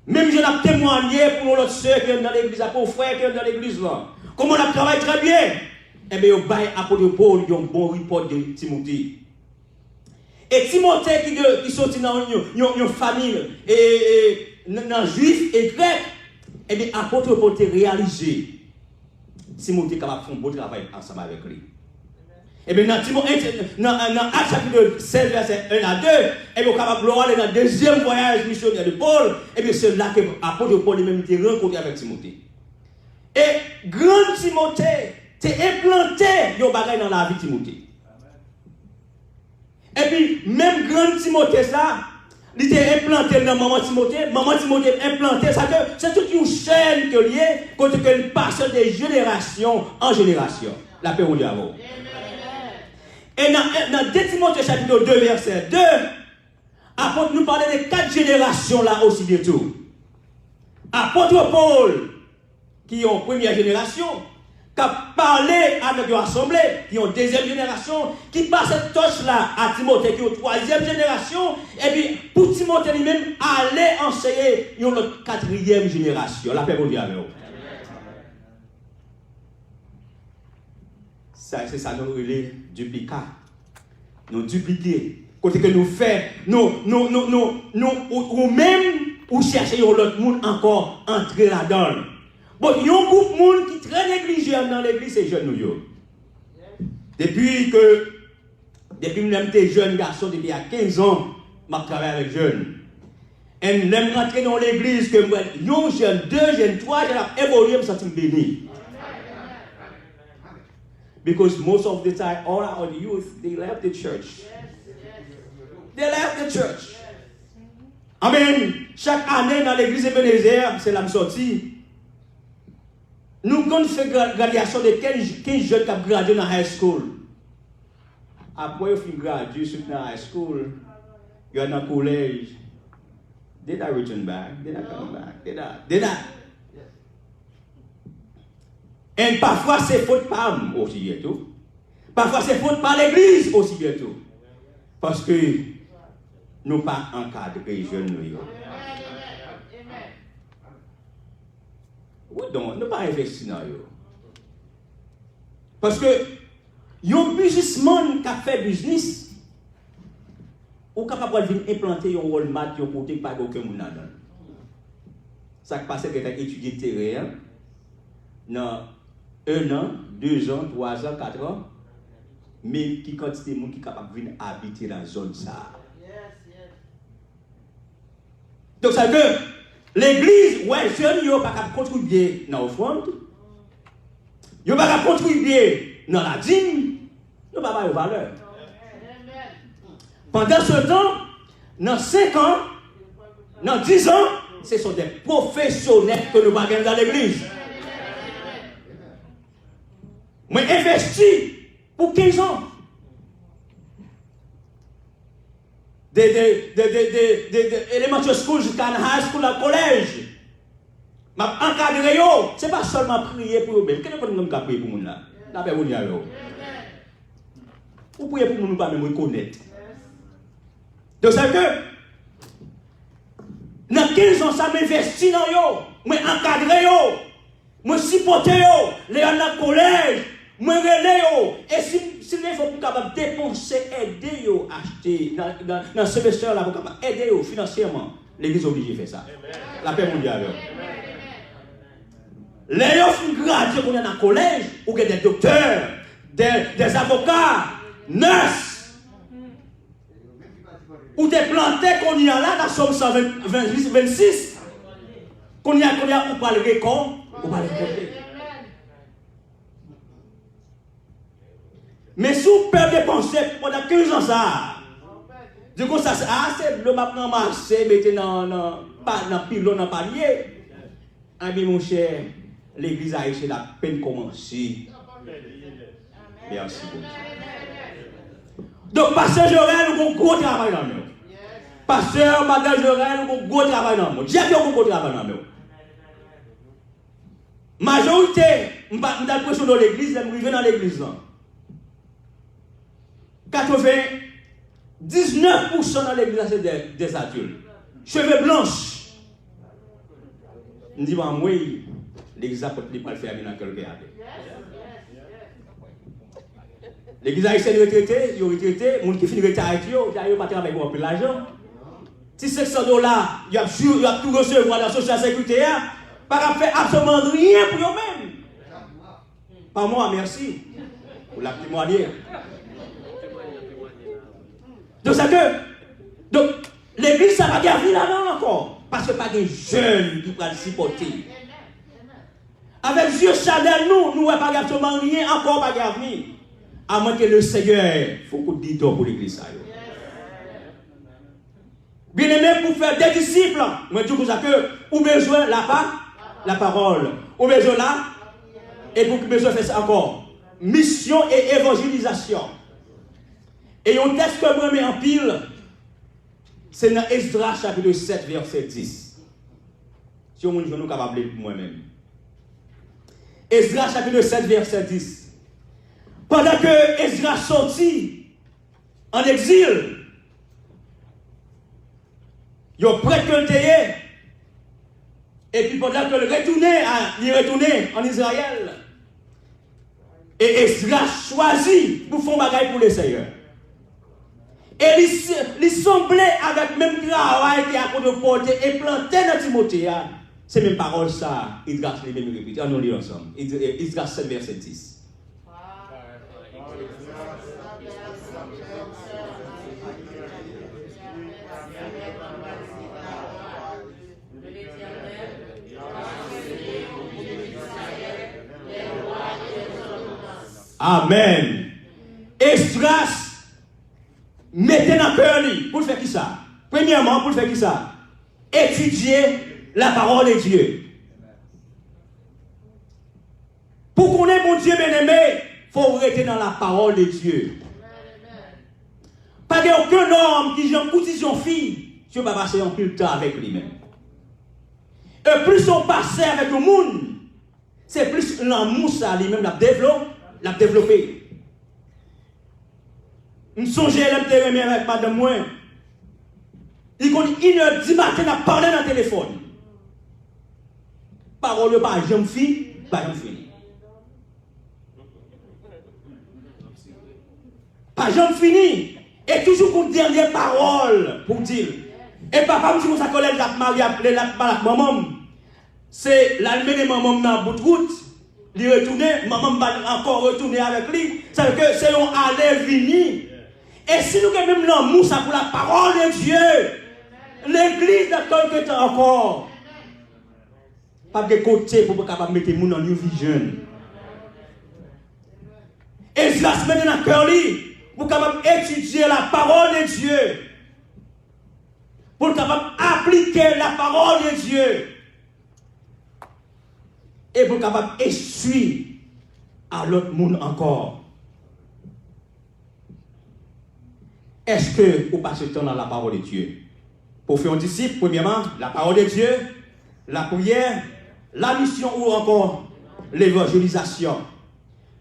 Même je l'ai témoigné pour l'autre soeur qui est dans l'église, pour frère qui est dans l'église là. Comment on a travaillé très bien. Eh bien, il y a apôtre Paul, il y a un bon report de Timothée. Et Timothée qui sortit dans une famille dans juif et grec, eh bien, apôtre Paul a réalisé. Timothée est capable de faire un bon travail ensemble avec lui. Et bien, dans Actes chapitre 16, verset 1 à 2, et bien, capable de aller dans le deuxième voyage missionnaire de Paul, et bien, c'est là que l'apôtre Paul lui-même était rencontré avec Timothée. Et grand Timothée t'est implanté yon bagay dans la vie de Timothée. Et puis, même grand Timothée, ça, il était implanté dans maman Timothée implanté, ça c'est toute une chaîne que liée, quand elle passe de génération en génération. La paix au diable. Et dans 2 Timothée chapitre 2, verset 2, apôtre nous parler de 4 générations là aussi bientôt. Apôtre Paul, qui est en première génération, qui a parlé avec l'assemblée, qui est en deuxième génération, qui passe cette torche-là à Timothée, qui est en troisième génération, et puis pour Timothée lui-même, aller enseigner une autre quatrième génération. La paix au diable. C'est ça nous relève duplicat. Nous dupliquer. Côté que nous faisons, nous même, ou chercher l'autre monde encore entrer là-dedans. Bon, il y a un groupe de monde qui est très négligé dans l'église, c'est jeunes nous. Depuis que j'étais jeune garçon, depuis à 15 ans, je travaille avec jeunes. Et je suis rentré dans l'église, que un jeune, 2 jeunes, 3 jeunes, évolué, je me sens béni. Because most of the time, all our youth, they left the church. They left the church. Amen. Chaque année dans l'église Ebenezer, c'est la sortie. Nous avons fait graduation de 15 jeunes qui ont gradué dans la high school. Après, ils ont gradué dans la high school, ils sont dans le collège. They not return back. They not coming back. They not. Et parfois, c'est faute par moi aussi bientôt. Parfois, c'est faute par l'église aussi bientôt. Parce que nous n'avons pas encadré les jeunes. Oui, donc, nous n'avons pas investi dans eux. Parce que, un businessman qui a fait business, ou capable de venir implanter un Walmart, un côté pas aucun monde là-dedans. Ça qui passe, c'est que tu as étudié le terrain, dans 1 an, 2 ans, 3 ans, 4 ans, mais qui quantité de monde qui est capable de venir habiter dans la zone ça. Donc ça veut dire que l'église, ouais, jeunes, ils ne sont pas capables de contribuer dans l'offrande, ils ne sont pas capables de contribuer dans la dîme, ils ne sont pas capables de valeur. Pendant ce temps, dans 5 ans, dans 10 ans, ce sont des professionnels que nous avons dans l'église. Moi, investi pour 15 ans. De elementary school jusqu'à high school, à collège. Je encadré, ce n'est pas seulement prier pour eux-mêmes. Quel est le nom de prier pour nous là? La paix, vous n'y avez pas. Vous priez pour nous, pas même reconnaître. Donc, c'est que, dans 15 ans, ça m'investit dans eux. Je encadré. Moi supporter yo, les gens dans le collège, moi relais yo. Et si les faut pour capable dépenser, aider yo, acheter dans ce semestre là pour capable aider yo financièrement, l'église obligée de faire ça. La paix mondiale. Les gens font graduer qu'on est dans le collège, ou des docteurs, des avocats, nurses, ou des plantés qu'on y a là, dans Somme 126, qu'on y a, ou pas le récolte, ou pas le récolter. Mais si vous pouvez dépenser pendant 15 ans, ça, du coup, ça, c'est le map dans marché, mettez dans pilon, dans palier. Ah bien, mon cher, l'église a essayé la peine commencer. Merci beaucoup. Donc, pasteur Jorel, nous avons un gros travail dans nous. Pasteur, madame Jorel, nous avons un gros travail dans nous. J'ai un gros travail dans nous. Majorité, je suis l'impression dans l'église, je suis dans l'église. 99% dans l'église, c'est des adultes. Cheveux blanches. Je dis, moi, l'église n'a pas le faire à quelqu'un. L'église a essayé de retraiter, ils ont retraité, les gens qui finissent de retraiter, ils n'ont pas travaillé pour un peu l'argent. Si $500, ils ont tout recevoir dans la social sécurité, pas faire absolument rien pour eux-mêmes. Pas moi, merci. Pour la témoigner. Donc, l'église, ça va garder là-dedans encore. Parce que pas de jeunes qui peuvent supporter. Avec Dieu Chanel, nous ne pas absolument rien encore pas garder. À moins que le Seigneur, il faut qu'on dise pour l'église. Bien aimé, pour faire des disciples, moi je dis que vous avez besoin la parole. Vous avez besoin là, et vous avez besoin de faire ça encore. Mission et évangélisation. Et un texte que moi mets en pile, c'est dans Esdras chapitre 7, verset 10. Si on nous capable de pour moi-même. Esdras chapitre 7, verset 10. Pendant que Esdras sortit en exil, il a prêt que le théier. Et puis pendant que il retournait en Israël. Et Esdras choisit pour faire un bagage pour le Seigneur. Et il semblait avec même travail qui a porté et planté dans Timothée. C'est même parole ça, Esdras les mêmes répétés. On lit ensemble. Esdras 7, verset 10. Amen. Esdras mettez dans le cœur pour faire qui ça? Premièrement, pour faire qui ça? Étudier la parole de Dieu. Pour connaître mon Dieu bien-aimé, il faut rester dans la parole de Dieu. Pas d'aucun homme qui j'en pousse son fille, Dieu va passer un peu de temps avec lui-même. Et plus on passe avec le monde, c'est plus l'amour ça lui-même l'a développé. Je songe à l'aimer avec madame moi. Il connaît 1h du matin à parler dans le téléphone. Parole pas jeune fille, pas jeune fille. Pas jeune fini. Et toujours une dernière parole pour dire. Et papa me dit que sa collègue la maman. C'est l'almé de maman dans bout de route. Il retourne, maman va encore retourner avec lui. C'est que c'est un aller venir. Et si nous avons même l'amour pour la parole de Dieu, l'église dans quelques temps encore, pas de côté pour capable mettre les gens dans une vision. Et cela se met dans le cœur pour capable étudier la parole de Dieu, pour capable appliquer la parole de Dieu, et pour capable essuyer à l'autre monde encore. Est-ce que vous passez le temps dans la parole de Dieu? Pour faire un disciple, premièrement, la parole de Dieu, la prière, la mission ou encore l'évangélisation.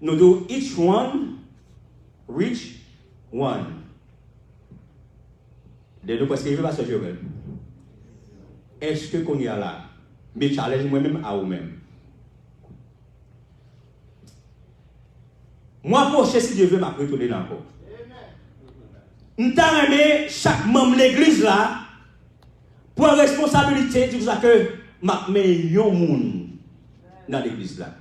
Nous devons each one reach one. Les deux, parce qu'il veut pas se jouer. Est-ce que qu'on y a là? Mais challenge moi-même à vous-même. Moi, prochain, si Dieu veut, m'a retourner là encore. Nous t'avons aimé chaque membre de l'église là, pour responsabilité, du ça que m'a mis un monde dans l'église là.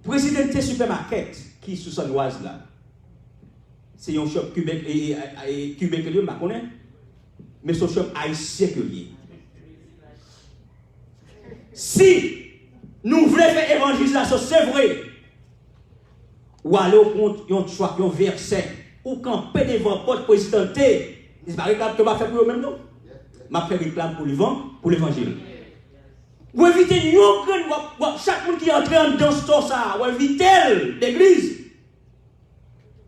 Président de supermarket qui sous son oise là, c'est un shop Québec et Québec que je connais, mais c'est un shop haïtien que lié. Si nous voulons faire évangélisation, c'est vrai, ou aller au compte, un choix, un verset, ou camper devant votre présidenté, c'est pas réclame que je vais faire pour eux-mêmes, non? Je vais faire réclame pour l'évangile. Ou éviter chaque monde qui entre dans ce store, ou éviter l'église.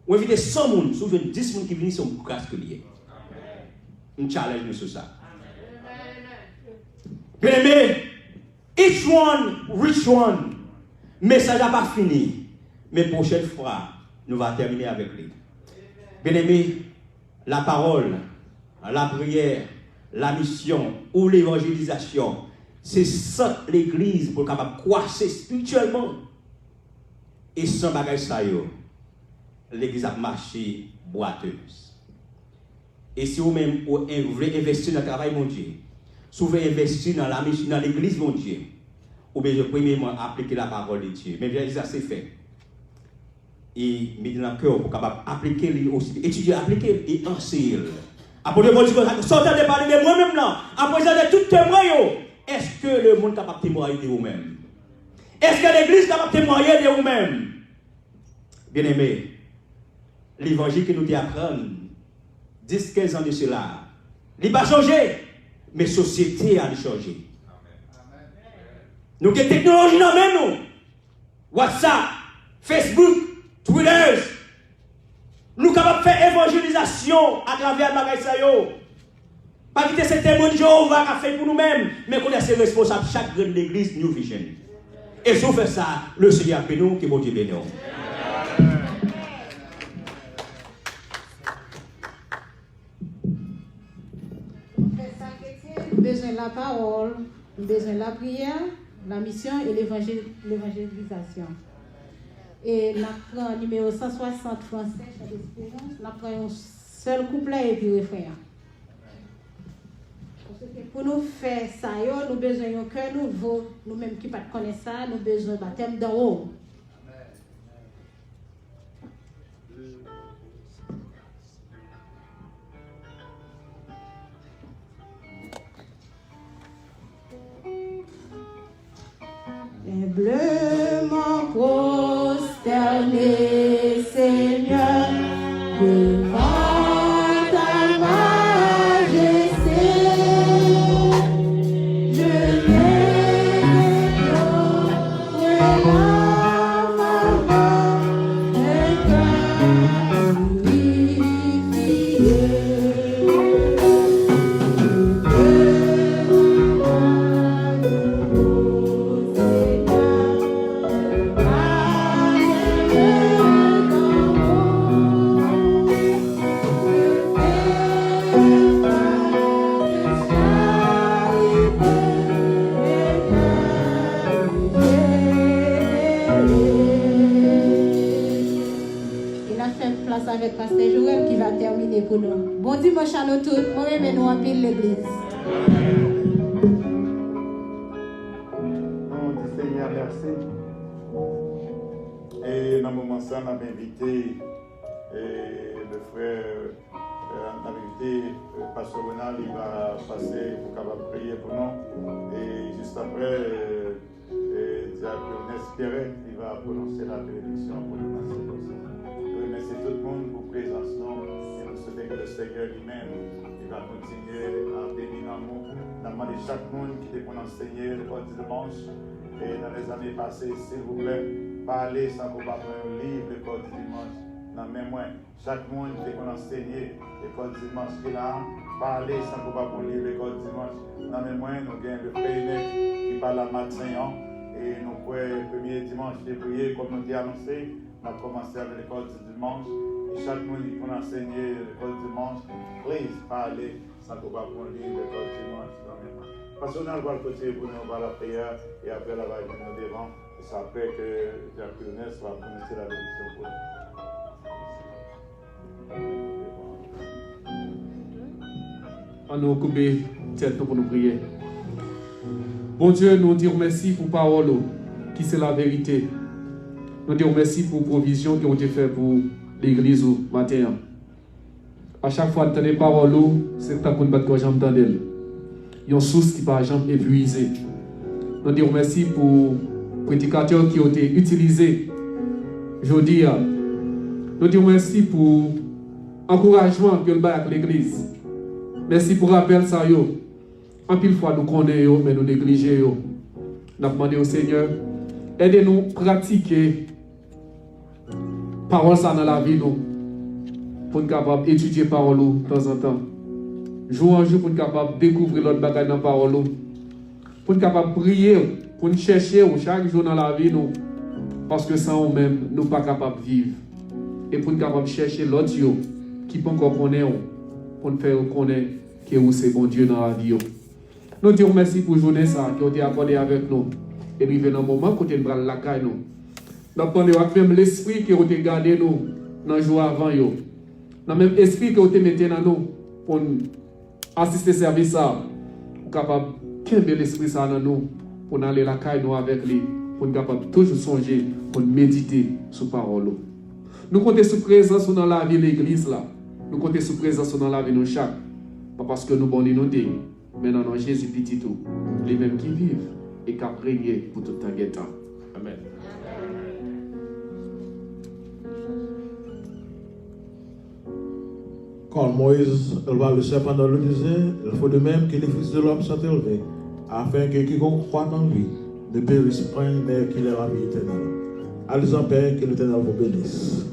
Ou éviter 100 personnes, souvent 10 personnes qui viennent sur le casque lié. On challenge nous sur ça. Bien aimé, each one, rich one. Message n'a pas fini. Mais prochaine fois, nous allons terminer avec lui. Bien aimé, la parole, la prière, la mission ou l'évangélisation, c'est ça l'église pour capable croître spirituellement. Et sans bagage ça, l'église a marché boiteuse. Et si vous-même voulez investir dans le travail, mon Dieu, si vous voulez investir dans la mission, dans l'église, mon Dieu, ou bien je premièrement appliquer la parole de Dieu. Mais bien ça c'est fait. Et mettre dans le cœur pour capable appliquer aussi, étudier, appliquer et enseigner. Après le bon Dieu, sortez de parler de moi-même là. Après ça, de tout témoin, est-ce que le monde est capable de témoigner de vous-même? Est-ce que l'église est capable de témoigner de vous-même? Bien aimé, l'évangile que nous apprenons 10-15 ans de cela, il n'a pas changé, mais la société a changé. Nous avons des technologies dans nous. WhatsApp, Facebook, Twitter. Nous sommes capables de faire évangélisation à travers le bagage. Pas quitter ces témoins de Jéhovah qui a fait pour nous-mêmes, mais qu'on est responsable de chaque grande église New Vision. Et si on fait ça, le Seigneur bénit nous, que bon Dieu bénisse. Besoin de la parole, besoin de la prière, la mission et l'évangélisation. Et nous prenons numéro 160 français, nous prenons un seul couplet et puis refrain. Pour nous faire ça, nous avons besoin d'un cœur nouveau, nous-mêmes qui ne connaissons pas ça, nous avons besoin d'un baptême d'en haut. Humblement prosterné, Seigneur, devant ta majesté, je viens avec Pasteur Joël qui va terminer pour nous. Bon dimanche à nous tous. Moi-même, nous en pile l'église. Seigneur, merci. Et dans le moment ça, on a invité le frère, on a invité Pasteur Renal, il va passer pour capable prier pour nous. Et juste après, Diaconesse Pierrette, il va prononcer la bénédiction pour nous. Je remercie tout le monde pour la présence et nous souhaitons que le Seigneur lui-même va continuer à bénir nous. Nous demandons à chaque monde qui est pour enseigner le code du dimanche. Et dans les années passées, s'il vous plaît, parlez sans qu'on va prendre un livre, le code du dimanche. Dans le même mois, chaque monde qui est pour enseigner le code du dimanche qui est là, parlez sans qu'on va prendre un livre, le code du dimanche. Dans le même mois, nous avons le Père qui parle à matin. Et nous pouvons le premier dimanche de prier, comme nous avons annoncé. On a commencé avec l'école du dimanche. Et chaque monde qui peut enseigner l'école du dimanche, please, parlez sans qu'on va prendre l'école du dimanche. Parce qu'on a le côté pour nous voir la prière et après la vague nous devant. C'est après que Jacques Ernest va commencer la bénédiction pour nous. On nous coupe tête pour nous prier. Bon Dieu, nous disons merci pour parole qui c'est la vérité. Nous disons merci pour provision qui ont été faites pour l'église au matin. À chaque fois que nous avons parole, c'est pour nous battre quand j'entends d'elle. Il y a une source qui par exemple épuisée. Nous disons merci pour les prédicateurs qui ont été utilisés. Je dis, nous disons merci pour l'encouragement que nous avons avec l'église. Merci pour le rappel, ça. En pile fois, nous connaissons, mais nous négligeons. Nous avons demandé au Seigneur, aidez-nous à pratiquer la parole dans la vie, nous, pour nous capables d'étudier la parole de temps en temps. Jour en jour, pour nous capables de découvrir l'autre bagage dans la parole. Pour nous capables de prier, pour nous chercher chaque jour dans la vie, nous, parce que sans nous-mêmes, nous ne sommes pas capables de vivre. Et pour nous capables de chercher l'autre qui peut encore connaître, pour nous faire connaître que c'est bon Dieu dans la vie. Nous disons merci pour la journée qui a été accordée avec nous. Et nous venons dans le moment où nous avons la caille. Nous avons même l'esprit qui a été gardé nous dans le jour avant. Dans le même esprit qui a été mis dans nous pour assister au service. Nous sommes capables de l'esprit dans nous pour aller la caille nous avec lui. Pour nous capables toujours songer, pour méditer sur la parole. Nous comptons sur la présence dans la vie de l'église. Nous comptons sur la présence dans la vie de chaque. Pas parce que nous sommes inondés. Mais non, Jésus petit tout, les mêmes qui vivent et qui ont régné pour tout un temps. Amen. Quand Moïse éleva le serpent dans le désert, il faut de même que les fils de l'homme soient élevés, afin que quiconque croit en lui ne périsse point, mais qu'il ait la vie éternelle. Allez en paix, que l'Éternel vous bénisse.